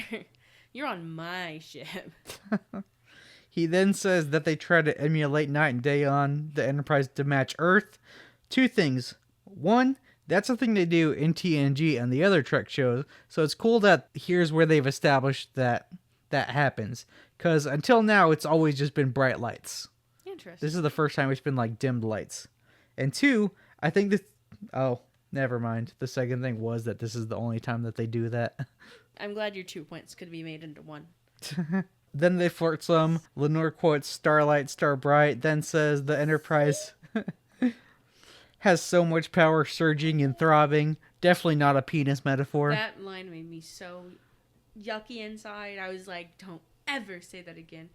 You're on my ship. He then says that they try to emulate night and day on the Enterprise to match Earth. 2 things. 1, that's a thing they do in TNG and the other Trek shows, so it's cool that here's where they've established that happens. Because until now, it's always just been bright lights. Interesting. This is the first time it's been like dimmed lights. And 2, I think this... Oh, never mind. The second thing was that this is the only time that they do that. I'm glad your 2 points could be made into 1. Then they flirt some. Lenore quotes Starlight, Star Bright, then says the Enterprise has so much power surging and throbbing. Definitely not a penis metaphor. That line made me so yucky inside. I was like, don't ever say that again.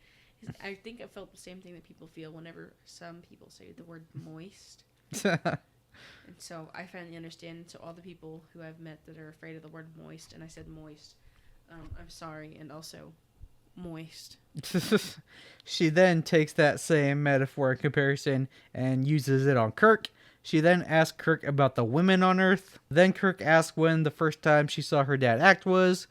I think I felt the same thing that people feel whenever some people say the word moist. And so I finally understand. So all the people who I've met that are afraid of the word moist, and I said moist, I'm sorry, and also moist. She then takes that same metaphor and comparison and uses it on Kirk. She then asked Kirk about the women on Earth. Then Kirk asked when the first time she saw her dad act was,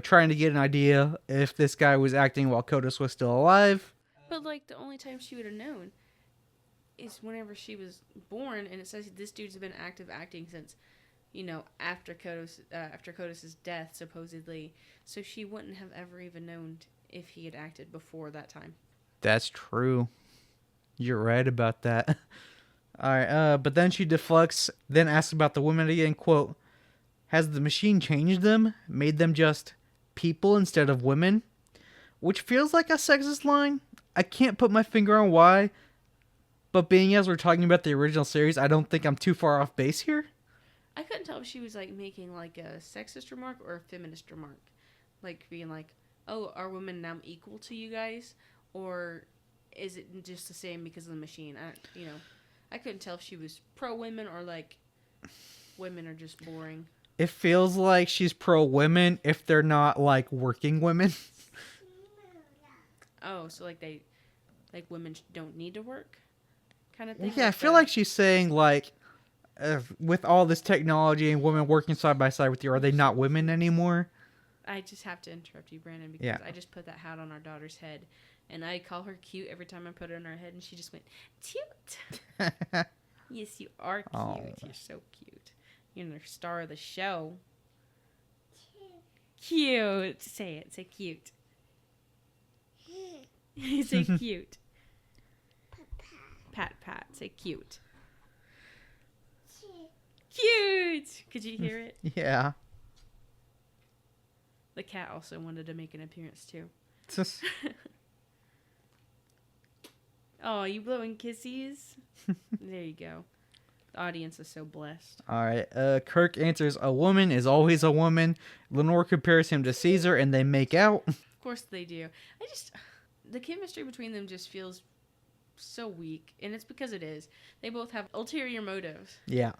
trying to get an idea if this guy was acting while Kodos was still alive. But, like, the only time she would have known is whenever she was born, and it says this dude's been acting since, after Kodos' death, supposedly. So she wouldn't have ever even known if he had acted before that time. That's true. You're right about that. All right, but then she deflects, then asks about the women again, quote, has the machine changed them, made them just people instead of women? Which feels like a sexist line. I can't put my finger on why, but being as we're talking about the original series, I don't think I'm too far off base here. I couldn't tell if she was, like, making, like, a sexist remark or a feminist remark. Like, being like, oh, are women now equal to you guys? Or is it just the same because of the machine? I couldn't tell if she was pro-women or, like, women are just boring. It feels like she's pro-women if they're not, like, working women. Oh, so, like, women don't need to work? Kind of thing? Yeah, like I feel like she's saying, like, with all this technology and women working side by side with you, are they not women anymore? I just have to interrupt you, Brandon, because Yeah. I just put that hat on our daughter's head. And I call her cute every time I put it on her head, and she just went, cute. Yes, you are cute. Oh. You're so cute. You're the star of the show. Cute. Say it. Say cute. Say cute. Pat, pat. Say cute. Cute. Could you hear it? Yeah. The cat also wanted to make an appearance, too. Just... Oh, you blowing kisses? There you go. The audience is so blessed. All right. Kirk answers, a woman is always a woman. Lenore compares him to Caesar, and they make out. Of course they do. The chemistry between them just feels so weak, and it's because it is. They both have ulterior motives. Yeah.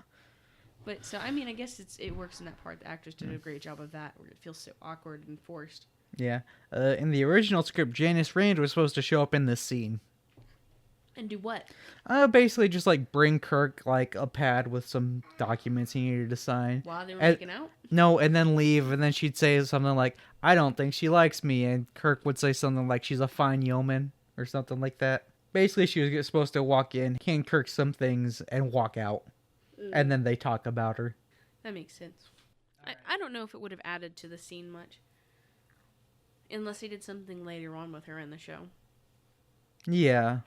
But, so, I mean, I guess it works in that part. The actors did a great job of that, where it feels so awkward and forced. Yeah. In the original script, Janice Rand was supposed to show up in this scene. And do what? Basically just, like, bring Kirk, like, a pad with some documents he needed to sign. While they were making out? No, and then leave, and then she'd say something like, I don't think she likes me, and Kirk would say something like, she's a fine yeoman, or something like that. Basically, she was supposed to walk in, hand Kirk some things, and walk out. And then they talk about her. That makes sense. I don't know if it would have added to the scene much. Unless they did something later on with her in the show. Yeah.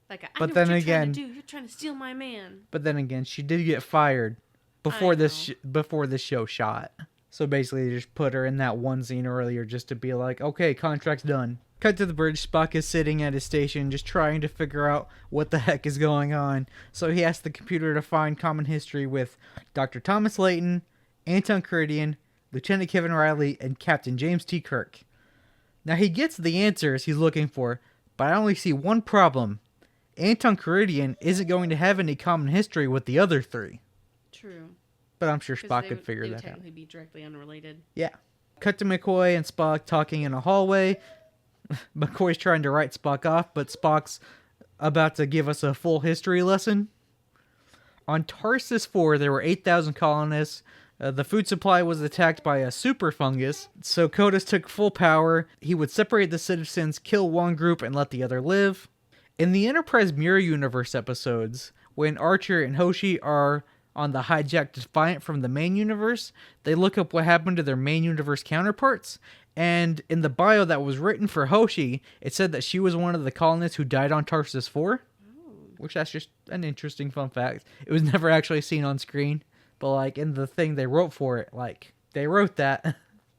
Like, I But know then what you're again- trying to do. You're trying to steal my man. But then again, she did get fired before I this know. before this show shot. So basically, they just put her in that one scene earlier just to be like, okay, contract's done. Cut to the bridge. Spock is sitting at his station just trying to figure out what the heck is going on. So he asks the computer to find common history with Dr. Thomas Layton, Anton Caridian, Lieutenant Kevin Riley, and Captain James T. Kirk. Now he gets the answers he's looking for, but I only see one problem. Anton Caridian isn't going to have any common history with the other three. True. But I'm sure 'Cause Spock they could would- figure they would that out. technically be directly unrelated. Yeah. Cut to McCoy and Spock talking in a hallway. McCoy's trying to write Spock off, but Spock's about to give us a full history lesson. On Tarsus 4, there were 8,000 colonists. The food supply was attacked by a super fungus, so Kodos took full power. He would separate the citizens, kill one group, and let the other live. In the Enterprise Mirror Universe episodes, when Archer and Hoshi are on the hijacked Defiant from the main universe, they look up what happened to their main universe counterparts, and in the bio that was written for Hoshi, it said that she was one of the colonists who died on Tarsus 4, which that's just an interesting fun fact. It was never actually seen on screen, but like in the thing they wrote for it, like they wrote that,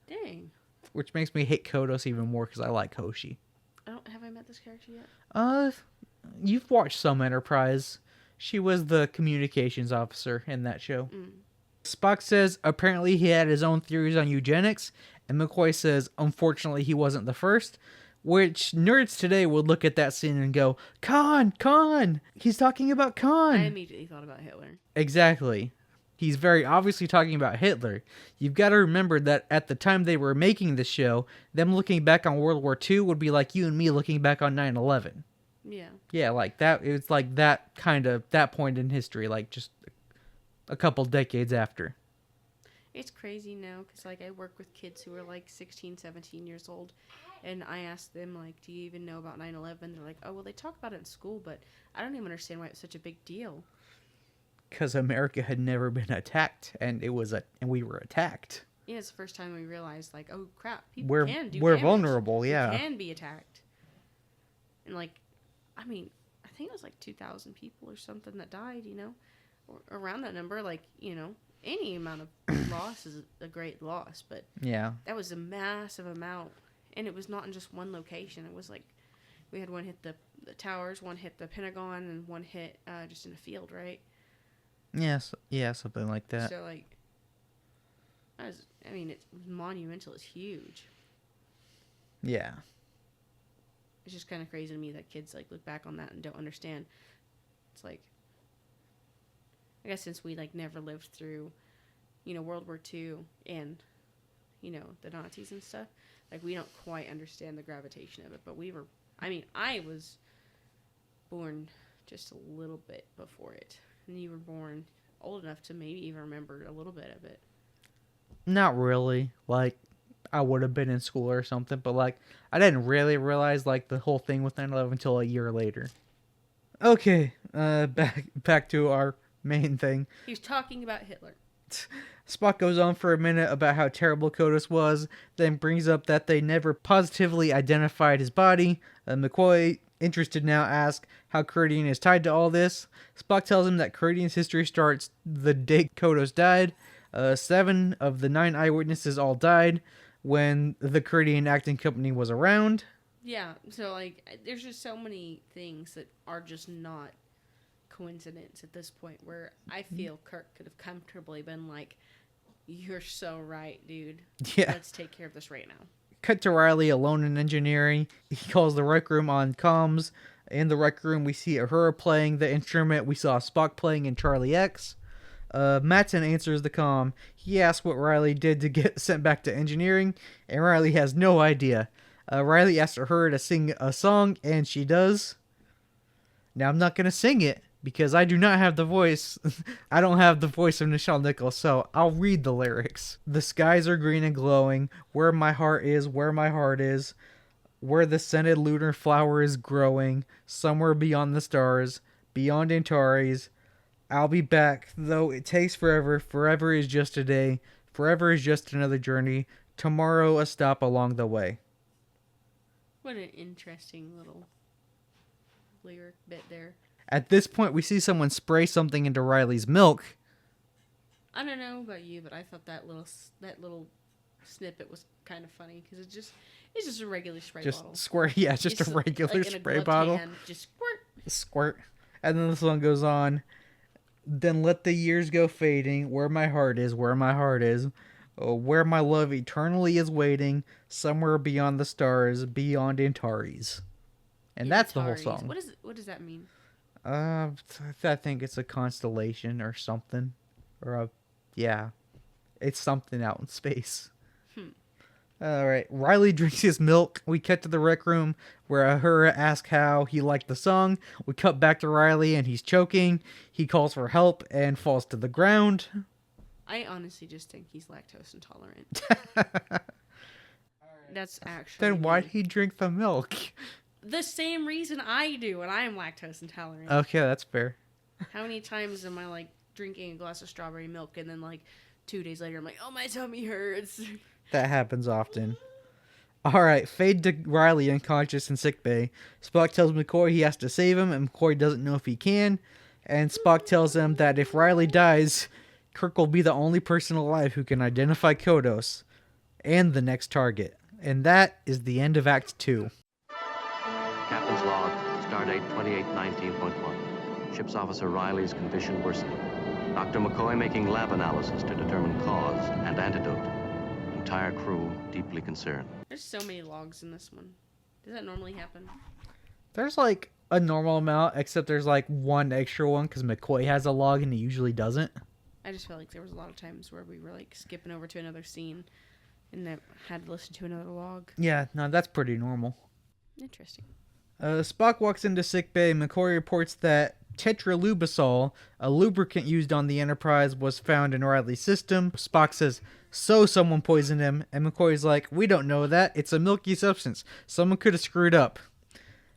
Dang. which makes me hate Kodos even more because I like Hoshi. Have I met this character yet? You've watched some Enterprise. She was the communications officer in that show. Spock says apparently he had his own theories on eugenics, and McCoy says unfortunately he wasn't the first, which nerds today would look at that scene and go, Khan! He's talking about Khan! I immediately thought about Hitler. Exactly. He's very obviously talking about Hitler. You've got to remember that at the time they were making this show, them looking back on World War II would be like you and me looking back on 9/11. Yeah. Yeah, like that. It was like that point in history, like just a couple decades after. It's crazy now because, like, I work with kids who are, like, 16, 17 years old, and I ask them, like, do you even know about 9/11? They're like, oh, well, they talk about it in school, but I don't even understand why it's such a big deal. Because America had never been attacked, and we were attacked. Yeah, it's the first time we realized, like, oh, crap, people We're can do we're damage. vulnerable, We yeah. can be attacked. And, like, I mean, I think it was, like, 2,000 people or something that died, you know? Or around that number, like, you know, any amount of loss is a great loss, but Yeah. that was a massive amount, and it was not in just one location. It was like we had one hit the towers, one hit the Pentagon, and one hit just in a field, right? Yes, yeah, something like that. So, like, it's monumental. It's huge. Yeah. It's just kind of crazy to me that kids, like, look back on that and don't understand. It's like, I guess since we, like, never lived through, you know, World War II and, you know, the Nazis and stuff, like, we don't quite understand the gravitation of it. But I was born just a little bit before it. And you were born old enough to maybe even remember a little bit of it. Not really. Like, I would have been in school or something, but, like, I didn't really realize, like, the whole thing with 9/11 until a year later. Okay, back to our main thing. He was talking about Hitler. Spock goes on for a minute about how terrible Kodos was, then brings up that they never positively identified his body. McCoy, interested now, asks how Curidian is tied to all this. Spock tells him that Curidian's history starts the day Kodos died. 7 of the 9 eyewitnesses all died when the Curidian acting company was around. Yeah, so, like, there's just so many things that are just not coincidence at this point, where I feel Kirk could have comfortably been like, you're so right, dude. Yeah. Let's take care of this right now. Cut to Riley alone in engineering. He calls the rec room on comms. In the rec room, we see Uhura playing the instrument we saw Spock playing in Charlie X. Matson answers the comm. He asks what Riley did to get sent back to engineering, and Riley has no idea. Riley asks Uhura to sing a song, and she does. Now, I'm not going to sing it, because I do not have the voice. I don't have the voice of Nichelle Nichols, so I'll read the lyrics. The skies are green and glowing, where my heart is, where my heart is, where the scented lunar flower is growing, somewhere beyond the stars, beyond Antares. I'll be back, though it takes forever. Forever is just a day. Forever is just another journey. Tomorrow a stop along the way. What an interesting little lyric bit there. At this point, we see someone spray something into Riley's milk. I don't know about you, but I thought that little snippet was kind of funny because it's just a regular spray bottle. Squirt, yeah, just a regular spray bottle. Hand, just squirt. Squirt. And then the song goes on. Then let the years go fading. Where my heart is, where my heart is. Oh, where my love eternally is waiting. Somewhere beyond the stars, beyond Antares. And that's the whole song. What does that mean? I think it's a constellation or something. Yeah. It's something out in space. Alright, Riley drinks his milk. We cut to the rec room where Uhura asks how he liked the song. We cut back to Riley and he's choking. He calls for help and falls to the ground. I honestly just think he's lactose intolerant. That's actually Then why'd he drink the milk? the same reason I do, and I am lactose intolerant. Okay, that's fair. How many times am I, like, drinking a glass of strawberry milk and then, like, 2 days later I'm like, oh, my tummy hurts. That happens often. Alright, fade to Riley unconscious in sickbay. Spock tells McCoy he has to save him, and McCoy doesn't know if he can. And Spock tells him that if Riley dies, Kirk will be the only person alive who can identify Kodos and the next target. And that is the end of Act 2. Captain's log, stardate 2819.1. Ship's officer Riley's condition worsening. Dr. McCoy making lab analysis to determine cause and antidote. Entire crew deeply concerned. There's so many logs in this one. Does that normally happen? There's like a normal amount, except there's like one extra one because McCoy has a log and he usually doesn't. I just felt like there was a lot of times where we were like skipping over to another scene and then had to listen to another log. Yeah, no, that's pretty normal. Interesting. Spock walks into sickbay. McCoy reports that tetralubisol, a lubricant used on the Enterprise, was found in Riley's system. Spock says, so someone poisoned him, and McCoy's like, we don't know that. It's a milky substance. Someone could have screwed up.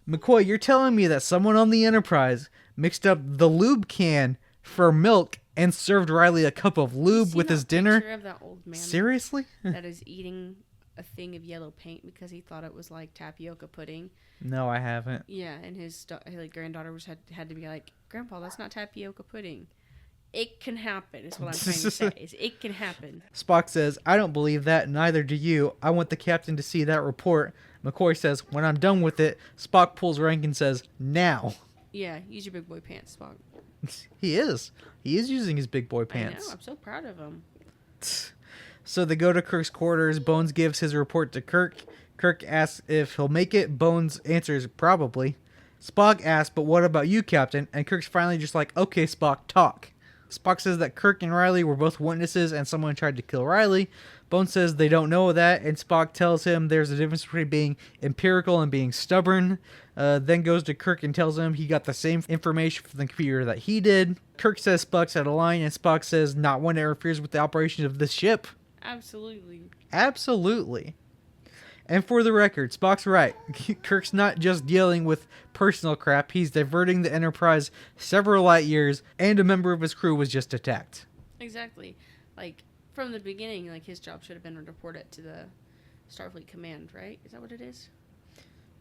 McCoy, you're telling me that someone on the Enterprise mixed up the lube can for milk and served Riley a cup of lube with his dinner? Picture of that old man Seriously? that is eating a thing of yellow paint because he thought it was like tapioca pudding. No, I haven't. Yeah, and his granddaughter had to be like, Grandpa, that's not tapioca pudding. It can happen, is what I'm trying to say. It can happen. Spock says, I don't believe that, neither do you. I want the captain to see that report. McCoy says, when I'm done with it. Spock pulls rank and says, now. Yeah, use your big boy pants, Spock. He is. He is using his big boy I pants. know, I'm so proud of him. So they go to Kirk's quarters. Bones gives his report to Kirk. Kirk asks if he'll make it. Bones answers probably. Spock asks, but what about you, Captain? And Kirk's finally just like, okay, Spock, talk. Spock says that Kirk and Riley were both witnesses and someone tried to kill Riley. Bones says they don't know that, and Spock tells him there's a difference between being empirical and being stubborn. Then goes to Kirk and tells him he got the same information from the computer that he did. Kirk says Spock's out of line, and Spock says not one that interferes with the operations of this ship. Absolutely. Absolutely. And for the record, Spock's right. Kirk's not just dealing with personal crap, he's diverting the Enterprise several light years, and a member of his crew was just attacked. Exactly. Like, from the beginning, like, his job should have been to report it to the Starfleet Command, right? Is that what it is?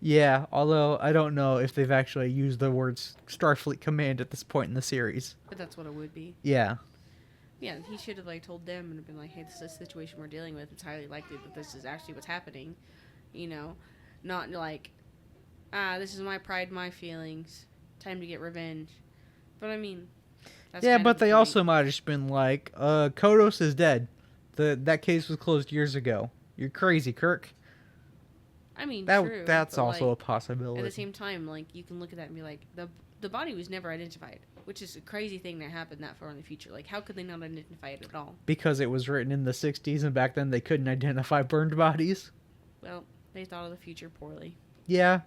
Yeah, although I don't know if they've actually used the words Starfleet Command at this point in the series. But that's what it would be. Yeah. Yeah, he should have, like, told them and have been like, hey, this is a situation we're dealing with. It's highly likely that this is actually what's happening. You know? Not like, this is my pride, my feelings. Time to get revenge. But, I mean... That's yeah, kind but of the they point. also might have just been like, Kodos is dead. That case was closed years ago. You're crazy, Kirk. I mean, That true. That's but, also like, a possibility. At the same time, like, you can look at that and be like, the body was never identified, which is a crazy thing that happened that far in the future. Like, how could they not identify it at all? Because it was written in the 60s, and back then they couldn't identify burned bodies. Well, they thought of the future poorly. Yeah.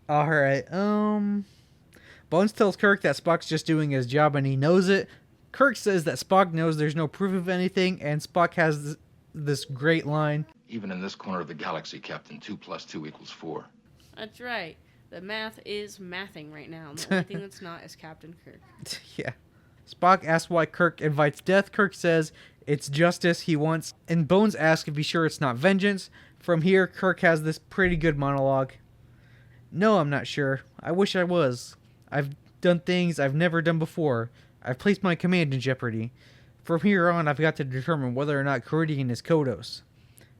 Alright, Bones tells Kirk that Spock's just doing his job and he knows it. Kirk says that Spock knows there's no proof of anything, and Spock has this great line. Even in this corner of the galaxy, Captain, 2 + 2 = 4. That's right. The math is mathing right now. The only thing that's not is Captain Kirk. Yeah. Spock asks why Kirk invites death. Kirk says it's justice he wants, and Bones asks if he's sure it's not vengeance. From here, Kirk has this pretty good monologue. No, I'm not sure. I wish I was. I've done things I've never done before. I've placed my command in jeopardy. From here on, I've got to determine whether or not Ceridian is Kodos.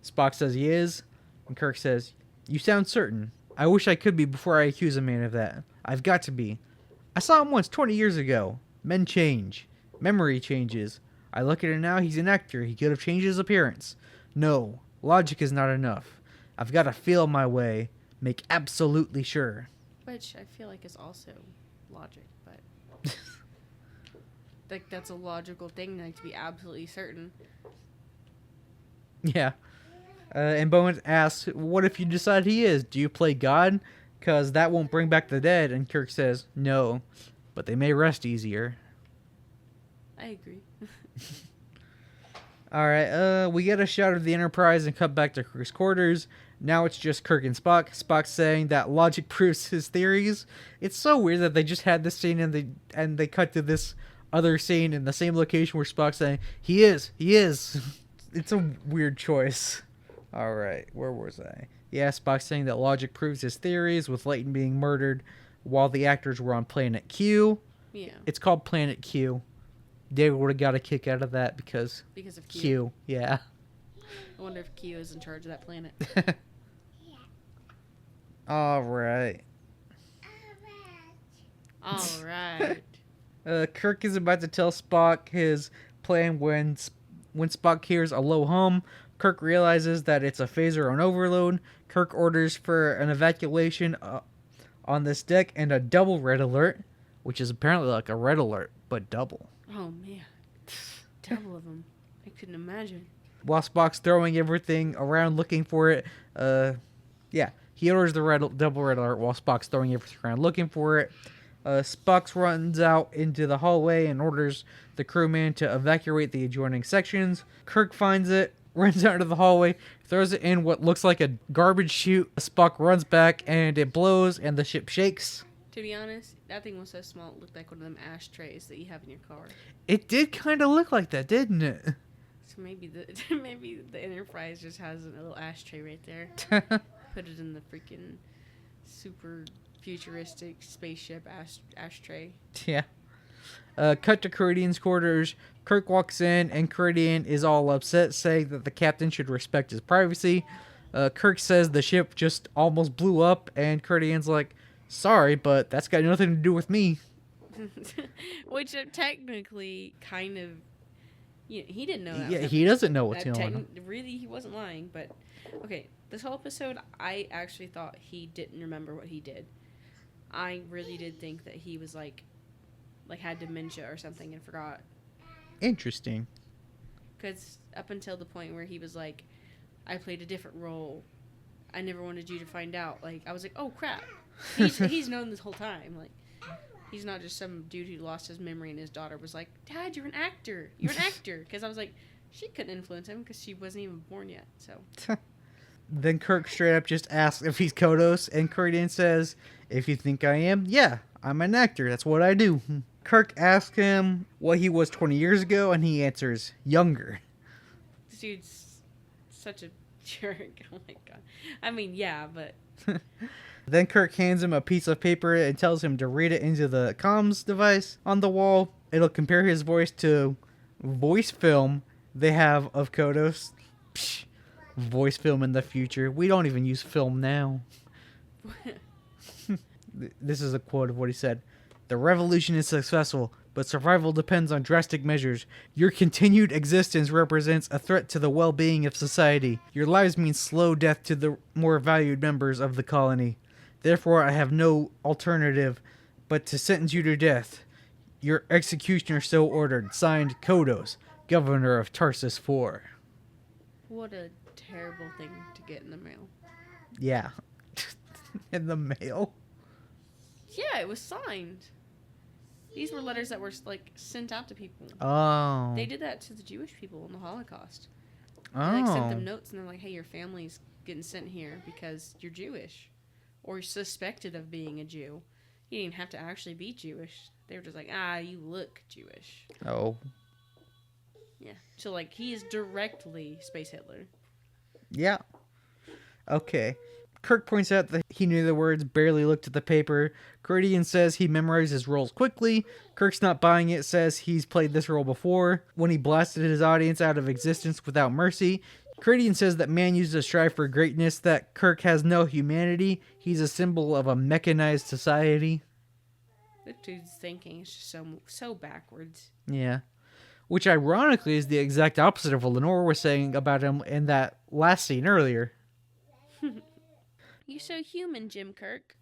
Spock says he is, and Kirk says, you sound certain. I wish I could be before I accuse a man of that. I've got to be. I saw him once 20 years ago. Men change. Memory changes. I look at it now, he's an actor. He could have changed his appearance. No, logic is not enough. I've got to feel my way. Make absolutely sure. Which I feel like is also logic, but... like, that's a logical thing, like, to be absolutely certain. Yeah. And Bones asks, what if you decide he is? Do you play God? Because that won't bring back the dead. And Kirk says, no. But they may rest easier. I agree. Alright, we get a shot of the Enterprise and cut back to Kirk's quarters. Now it's just Kirk and Spock. Spock saying that logic proves his theories. It's so weird that they just had this scene and they cut to this other scene in the same location where Spock's saying, he is. It's a weird choice. Alright, where was I? Yeah, Spock's saying that logic proves his theories, with Layton being murdered while the actors were on Planet Q. Yeah. It's called Planet Q. David would have got a kick out of that because Of Q. Q. Yeah. I wonder if Q is in charge of that planet. Alright. Alright. Kirk is about to tell Spock his plan when Spock hears a low hum. Kirk realizes that it's a phaser on overload. Kirk orders for an evacuation on this deck and a double red alert, which is apparently like a red alert, but double. Oh, man. Double of them. I couldn't imagine. While Spock's throwing everything around looking for it, He orders the double red alert while Spock's throwing everything around looking for it. Spock runs out into the hallway and orders the crewman to evacuate the adjoining sections. Kirk finds it, runs out into the hallway, throws it in what looks like a garbage chute. Spock runs back and it blows and the ship shakes. To be honest, that thing was so small it looked like one of them ashtrays that you have in your car. It did kind of look like that, didn't it? So maybe the Enterprise just has a little ashtray right there. Put it in the freaking super futuristic spaceship ashtray. Yeah. Cut to Ceridian's quarters. Kirk walks in and Ceridian is all upset, saying that the captain should respect his privacy. Kirk says the ship just almost blew up, and Ceridian's like, sorry, but that's got nothing to do with me. Which technically kind of, he didn't know that. Yeah, he doesn't know what's going on. Really, he wasn't lying, but okay, this whole episode, I actually thought he didn't remember what he did. I really did think that he was like had dementia or something and forgot. Interesting. Because up until the point where he was like, I played a different role. I never wanted you to find out. Like, I was like, oh crap. He's known this whole time. Like, he's not just some dude who lost his memory and his daughter was like, Dad, you're an actor. You're an actor. Because I was like, she couldn't influence him because she wasn't even born yet. So. Then Kirk straight up just asks if he's Kodos, and Ceridian says, if you think I am, yeah, I'm an actor. That's what I do. Kirk asks him what he was 20 years ago, and he answers, younger. This dude's such a jerk. Oh my god. I mean, yeah, but... Then Kirk hands him a piece of paper and tells him to read it into the comms device on the wall. It'll compare his voice to voice film they have of Kodos. Psh, voice film in the future. We don't even use film now. This is a quote of what he said. The revolution is successful, but survival depends on drastic measures. Your continued existence represents a threat to the well-being of society. Your lives mean slow death to the more valued members of the colony. Therefore, I have no alternative but to sentence you to death. Your executioner so ordered. Signed, Kodos, Governor of Tarsus IV. What a terrible thing to get in the mail. Yeah. In the mail? Yeah, it was signed. These were letters that were like sent out to people. Oh. They did that to the Jewish people in the Holocaust. Oh. They like sent them notes and they're like, hey, your family's getting sent here because you're Jewish. Or suspected of being a Jew. You didn't have to actually be Jewish. They were just like, you look Jewish. Oh. Yeah. So like he is directly Space Hitler. Yeah. Okay. Kirk points out that he knew the words, barely looked at the paper. Ceridian says he memorized his roles quickly. Kirk's not buying it, says he's played this role before, when he blasted his audience out of existence without mercy. Ceridian says that man used to strive for greatness, that Kirk has no humanity. He's a symbol of a mechanized society. This dude's thinking is just so backwards. Yeah. Which ironically is the exact opposite of what Lenore was saying about him in that last scene earlier. You're so human, Jim Kirk.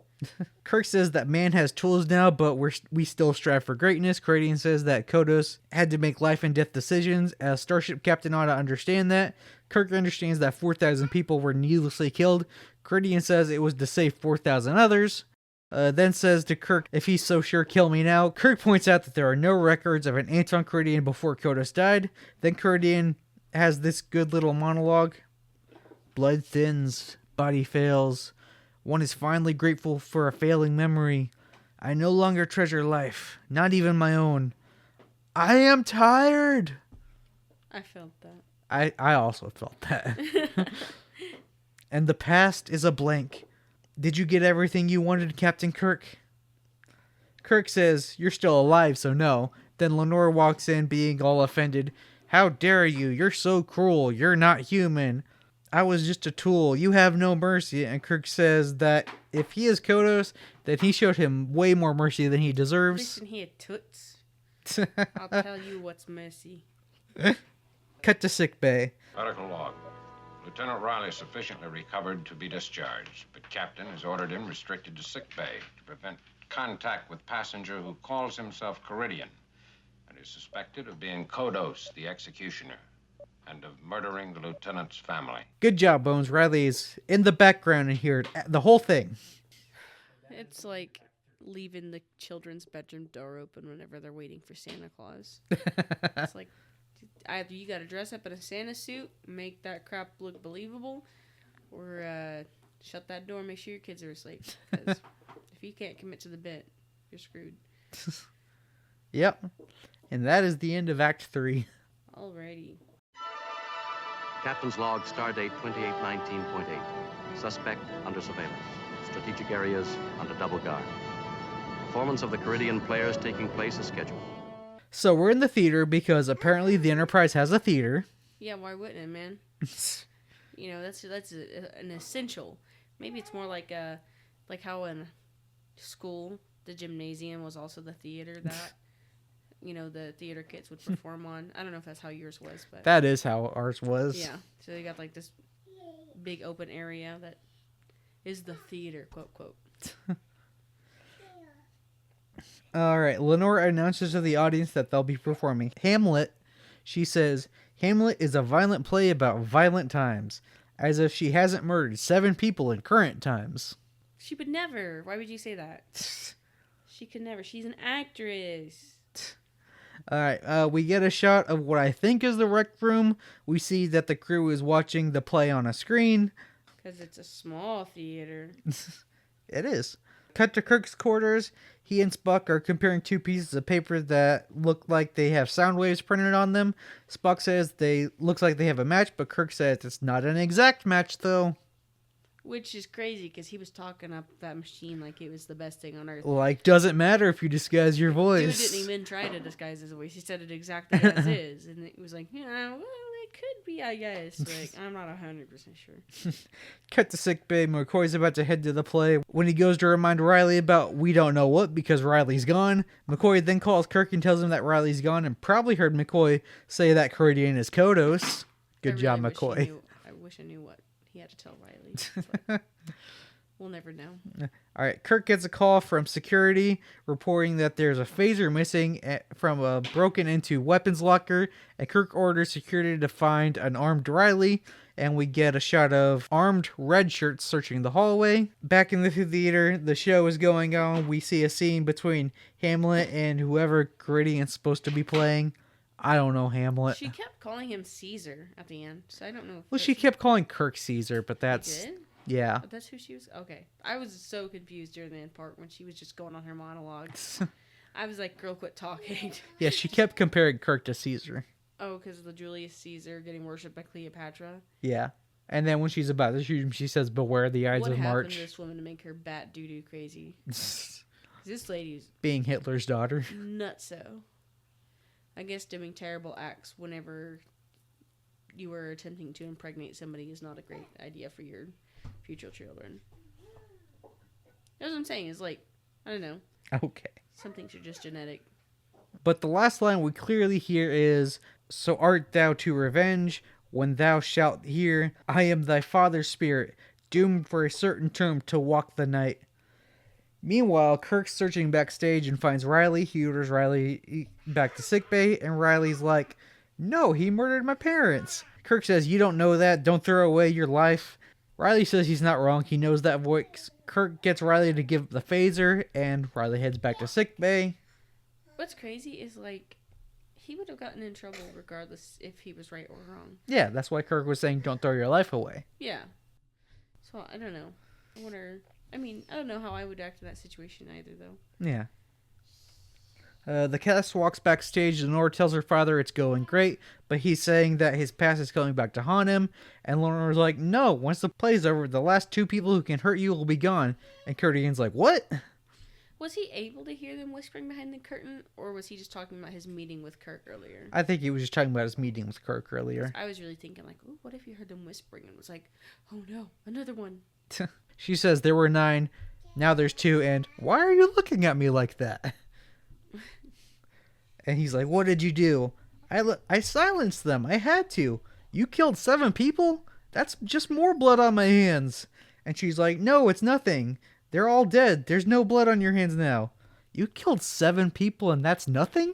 Kirk says that man has tools now, but we still strive for greatness. Ceridian says that Kodos had to make life and death decisions. As Starship Captain ought to understand that. Kirk understands that 4,000 people were needlessly killed. Ceridian says it was to save 4,000 others. Then says to Kirk, if he's so sure, kill me now. Kirk points out that there are no records of an Anton Ceridian before Kodos died. Then Ceridian has this good little monologue. Blood thins, body fails. One is finally grateful for a failing memory. I no longer treasure life, not even my own. I am tired. I felt that. I also felt that. And the past is a blank. Did you get everything you wanted, Captain Kirk? Kirk says, you're still alive, so no. Then Lenore walks in, being all offended. How dare you? You're so cruel. You're not human. I was just a tool. You have no mercy. And Kirk says that if he is Kodos, that he showed him way more mercy than he deserves. Listen here, toots. I'll tell you what's mercy. Cut to sick bay. Medical log. Lieutenant Riley is sufficiently recovered to be discharged, but Captain has ordered him restricted to sick bay to prevent contact with passenger who calls himself Ceridian and is suspected of being Kodos, the executioner. and of murdering the lieutenant's family. Good job, Bones. Riley is in the background and here the whole thing. It's like leaving the children's bedroom door open whenever they're waiting for Santa Claus. It's like, either you got to dress up in a Santa suit, make that crap look believable, or shut that door and make sure your kids are asleep. 'Cause if you can't commit to the bit, you're screwed. Yep. And that is the end of Act 3. Alrighty. Captain's log, stardate 2819.8. Suspect under surveillance. Strategic areas under double guard. Performance of the Caribbean players taking place as scheduled. So we're in the theater because apparently the Enterprise has a theater. Yeah, why wouldn't it, man? You know, that's an essential. Maybe it's more like how in school the gymnasium was also the theater that the theater kids would perform on. I don't know if that's how yours was, but That is how ours was. yeah. So they got like this big open area that is the theater, quote quote. All right. Lenore announces to the audience that they'll be performing Hamlet. She says, Hamlet is a violent play about violent times, as if she hasn't murdered 7 people in current times. She would never. Why would you say that? She could never. She's an actress. All right. We get a shot of what I think is the rec room. We see that the crew is watching the play on a screen. Because it's a small theater. It is. Cut to Kirk's quarters. He and Spock are comparing 2 pieces of paper that look like they have sound waves printed on them. Spock says looks like they have a match, but Kirk says it's not an exact match, though. Which is crazy, because he was talking up that machine like it was the best thing on earth. Like, doesn't matter if you disguise your voice. Dude didn't even try to disguise his voice. He said it exactly as is. And it was like, well, it could be, I guess. Like, I'm not 100% sure. Cut to sickbay. McCoy's about to head to the play when he goes to remind Riley about we don't know what because Riley's gone. McCoy then calls Kirk and tells him that Riley's gone and probably heard McCoy say that Ceridian is Kodos. Good job, McCoy. I wish I knew what he had to tell Riley. But we'll never know. All right, Kirk gets a call from security reporting that there's a phaser missing from a broken into weapons locker, and Kirk orders security to find an armed Riley, and we get a shot of armed red shirts searching the hallway. Back in the theater, the show is going on. We see a scene between Hamlet and whoever Ceridian's supposed to be playing. I don't know Hamlet. She kept calling him Caesar at the end, so I don't know. Well, she kept calling Kirk Caesar, but that's... She did? Yeah. But that's who she was? Okay. I was so confused during the end part when she was just going on her monologue. I was like, girl, quit talking. Yeah, she kept comparing Kirk to Caesar. Oh, because of the Julius Caesar getting worshipped by Cleopatra? Yeah. And then when she's about to shoot him, she says, beware the Ides what of happened March. to this woman to make her bat doo-doo crazy? This lady's Being Hitler's daughter. nutso. I guess doing terrible acts whenever you were attempting to impregnate somebody is not a great idea for your future children. That's what I'm saying. Is like, I don't know. Okay. Some things are just genetic. But the last line we clearly hear is, so art thou to revenge, when thou shalt hear, I am thy father's spirit, doomed for a certain term to walk the night. Meanwhile, Kirk's searching backstage and finds Riley. He orders Riley back to sickbay, and Riley's like, no, he murdered my parents. Kirk says, you don't know that, don't throw away your life. Riley says he's not wrong, he knows that voice. Kirk gets Riley to give the phaser, and Riley heads back to sickbay. What's crazy is, like, he would have gotten in trouble regardless if he was right or wrong. Yeah, that's why Kirk was saying don't throw your life away. Yeah. So, I don't know. I don't know how I would act in that situation either, though. Yeah. The cast walks backstage. Lenore tells her father it's going great, but he's saying that his past is coming back to haunt him. And Lenore's like, no, once the play's over, the last 2 people who can hurt you will be gone. And Ceridian's like, what? Was he able to hear them whispering behind the curtain, or was he just talking about his meeting with Kirk earlier? I think he was just talking about his meeting with Kirk earlier. I was really thinking, like, oh, what if you heard them whispering? And it was like, oh no, another one. She says there were 9, now there's 2, and why are you looking at me like that? And he's like, what did you do? I silenced them. I had to. You killed 7 people? That's just more blood on my hands. And she's like, no, it's nothing. They're all dead. There's no blood on your hands now. You killed 7 people and that's nothing?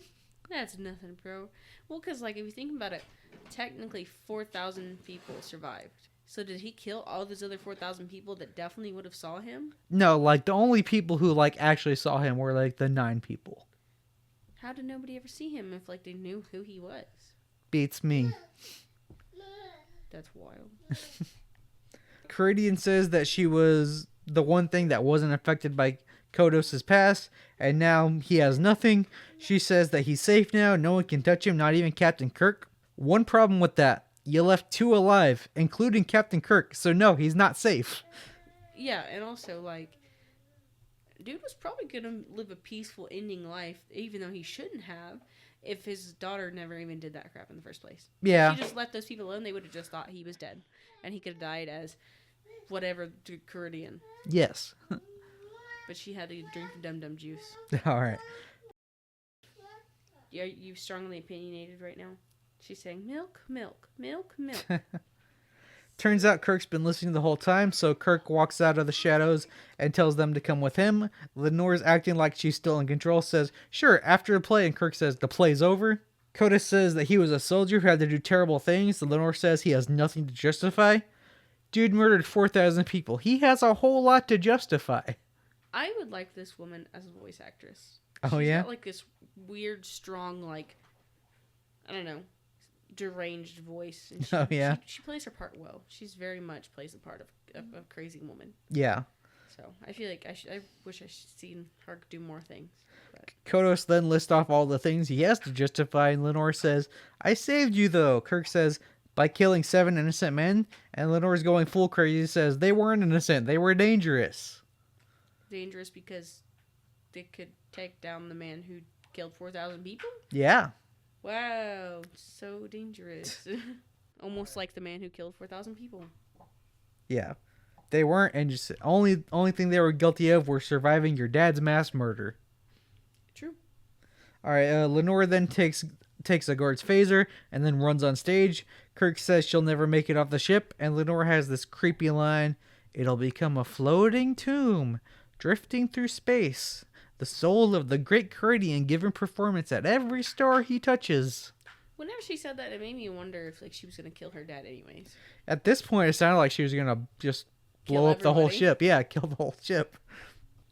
That's nothing, bro. Well, because, like, if you think about it, technically 4,000 people survived. So did he kill all those other 4,000 people that definitely would have saw him? No, like, the only people who, like, actually saw him were, like, the 9 people. How did nobody ever see him if, like, they knew who he was? Beats me. That's wild. Caridian says that she was the one thing that wasn't affected by Kodos's past, and now he has nothing. She says that he's safe now, no one can touch him, not even Captain Kirk. One problem with that, you left 2 alive, including Captain Kirk, so no, he's not safe. Yeah, and also, like, dude was probably gonna live a peaceful ending life, even though he shouldn't have, if his daughter never even did that crap in the first place. Yeah. If she just let those people alone, they would have just thought he was dead, and he could have died as whatever to Caridian. Yes. But she had to drink the dum-dum juice. Alright. Yeah, you strongly opinionated right now? She's saying, milk, milk, milk, milk. Turns out Kirk's been listening the whole time, so Kirk walks out of the shadows and tells them to come with him. Lenore's acting like she's still in control, says, sure, after the play, and Kirk says, the play's over. Kodos says that he was a soldier who had to do terrible things. Lenore says he has nothing to justify. Dude murdered 4,000 people. He has a whole lot to justify. I would like this woman as a voice actress. Oh, She's yeah? got, like, this weird, strong, like, I don't know, deranged voice. And Oh, yeah? She plays her part well. She's very much plays the part of a crazy woman. Yeah. So, I feel like I wish I should seen her do more things. But Kodos then lists off all the things he has to justify, and Lenore says, I saved you, though. Kirk says, by killing 7 innocent men, and Lenore's going full crazy, says, they weren't innocent, they were dangerous. dangerous because they could take down the man who killed 4,000 people? Yeah. Wow, so dangerous. Almost like the man who killed 4,000 people. Yeah. They weren't, and just only thing they were guilty of were surviving your dad's mass murder. True. All right, Lenore then takes a guard's phaser and then runs on stage. Kirk says she'll never make it off the ship, and Lenore has this creepy line, it'll become a floating tomb, drifting through space. The soul of the great Caridian giving performance at every star he touches. Whenever she said that, it made me wonder if like she was going to kill her dad anyways. At this point, it sounded like she was going to just blow up the whole ship. Yeah, kill the whole ship.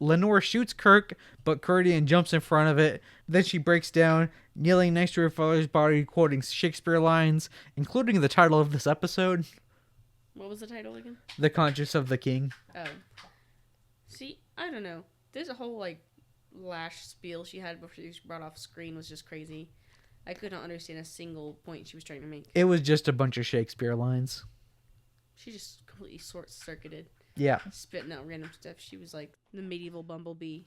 Lenore shoots Kirk, but Caridian jumps in front of it. Then she breaks down, kneeling next to her father's body, quoting Shakespeare lines, including the title of this episode. What was the title again? The Conscience of the King. Oh. See, I don't know. There's a whole, like, lash spiel she had before she was brought off screen was just crazy. I could not understand a single point she was trying to make. It was just a bunch of Shakespeare lines. She just completely short-circuited. Yeah. Spitting out random stuff. She was like the medieval bumblebee.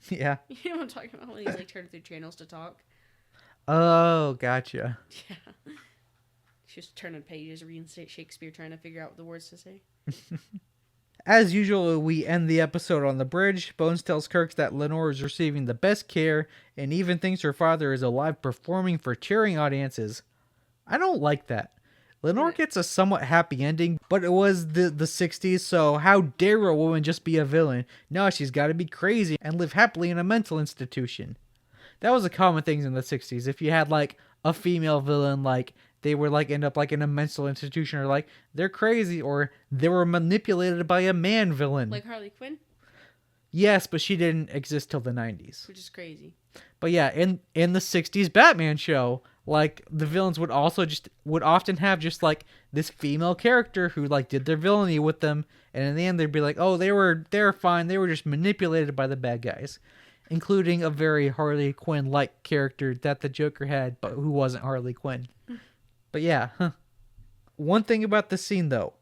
Yeah. You know what I'm talking about? When he's like turning through channels to talk. Oh, gotcha. Yeah. She was turning pages, reading Shakespeare, trying to figure out what the words to say. As usual, we end the episode on the bridge. Bones tells Kirk that Lenore is receiving the best care and even thinks her father is alive performing for cheering audiences. I don't like that. Lenore gets a somewhat happy ending, but it was the 60s, so how dare a woman just be a villain? No, she's got to be crazy and live happily in a mental institution. That was a common thing in the 60s. If you had, like, a female villain, like, they would, like, end up, like, in a mental institution, or, like, they're crazy, or they were manipulated by a man villain. Like Harley Quinn? Yes, but she didn't exist till the 90s. Which is crazy. But yeah, in the 60s Batman show, like, the villains would often have just, like, this female character who, like, did their villainy with them, and in the end they'd be like, oh, they're fine, they were just manipulated by the bad guys. Including a very Harley Quinn-like character that the Joker had, but who wasn't Harley Quinn. But yeah, One thing about the scene, though.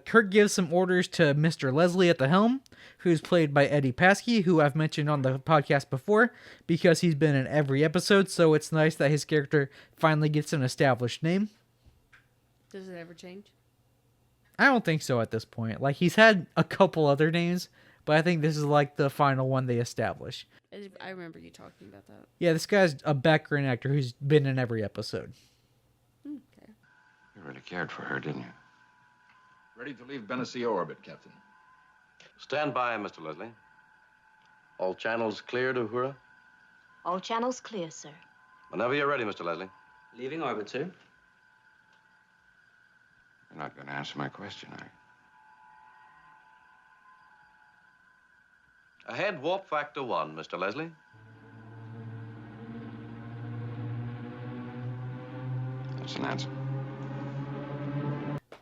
Kirk gives some orders to Mr. Leslie at the helm, who's played by Eddie Paskey, who I've mentioned on the podcast before, because he's been in every episode, so it's nice that his character finally gets an established name. Does it ever change? I don't think so at this point. Like, he's had a couple other names, but I think this is like the final one they establish. I remember you talking about that. Yeah, this guy's a background actor who's been in every episode. Okay. You really cared for her, didn't you? Ready to leave Benicio orbit, Captain. Stand by, Mr. Leslie. All channels clear to Uhura? All channels clear, sir. Whenever you're ready, Mr. Leslie. Leaving orbit, sir. You're not going to answer my question, are you? Ahead, warp factor 1, Mr. Leslie. That's an answer.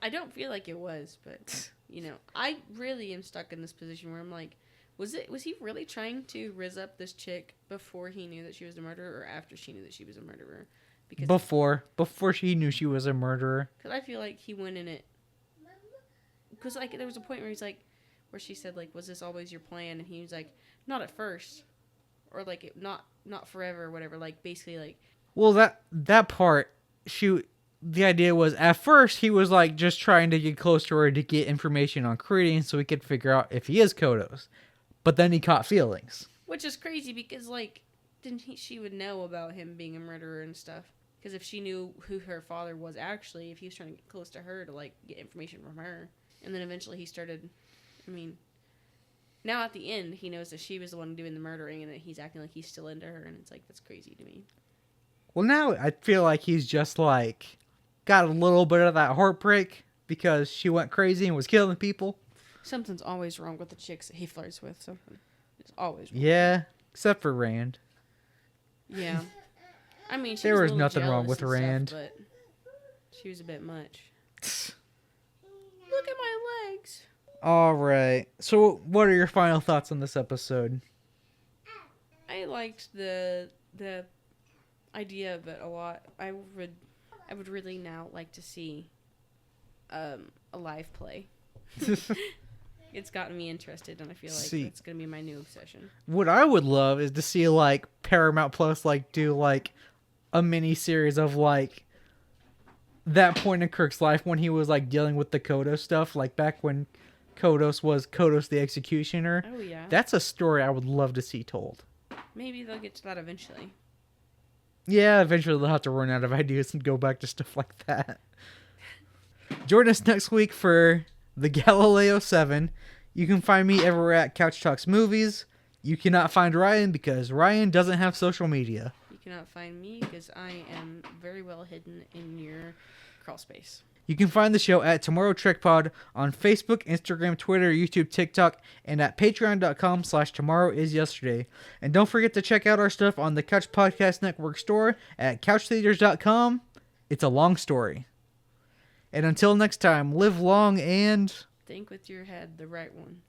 I don't feel like it was, but you know, I really am stuck in this position where I'm like, was he really trying to rizz up this chick before he knew that she was a murderer, or after she knew that she was a murderer? Because Before she knew she was a murderer. Because I feel like he went in it. Because like there was a point where he's like, where she said like, "Was this always your plan?" And he was like, "Not at first," or like, "Not forever," or whatever. Like basically like. Well, that part, the idea was at first he was like just trying to get close to her to get information on Creighton so he could figure out if he is Kodos. But then he caught feelings. Which is crazy because like, she would know about him being a murderer and stuff. Because if she knew who her father was actually, if he was trying to get close to her to like get information from her, and then eventually he started. I mean, now at the end he knows that she was the one doing the murdering and that he's acting like he's still into her, and it's like that's crazy to me. Well, now I feel like he's just like got a little bit of that heartbreak because she went crazy and was killing people. Something's always wrong with the chicks that he flirts with. Something is always wrong. Yeah, except for Rand. Yeah. I mean, she there was a nothing wrong jealous with and Rand. stuff, but she was a bit much. Look at my legs. All right. So, what are your final thoughts on this episode? I liked the idea of it a lot. I would really now like to see a live play. It's gotten me interested, and I feel like it's gonna be my new obsession. What I would love is to see like Paramount Plus like do like a mini series of like that point in Kirk's life when he was like dealing with the Kodos stuff, like back when Kodos was Kodos the Executioner. Oh yeah, that's a story I would love to see told. Maybe they'll get to that eventually. Yeah, eventually they'll have to run out of ideas and go back to stuff like that. Join us next week for the Galileo 7. You can find me everywhere at Couch Talks Movies. You cannot find Ryan because Ryan doesn't have social media. You cannot find me because I am very well hidden in your crawl space. You can find the show at Tomorrow Trek Pod on Facebook, Instagram, Twitter, YouTube, TikTok, and at patreon.com/tomorrowisyesterday. And don't forget to check out our stuff on the Couch Podcast Network store at couchtheaters.com. It's a long story. And until next time, live long and... think with your head, the right one.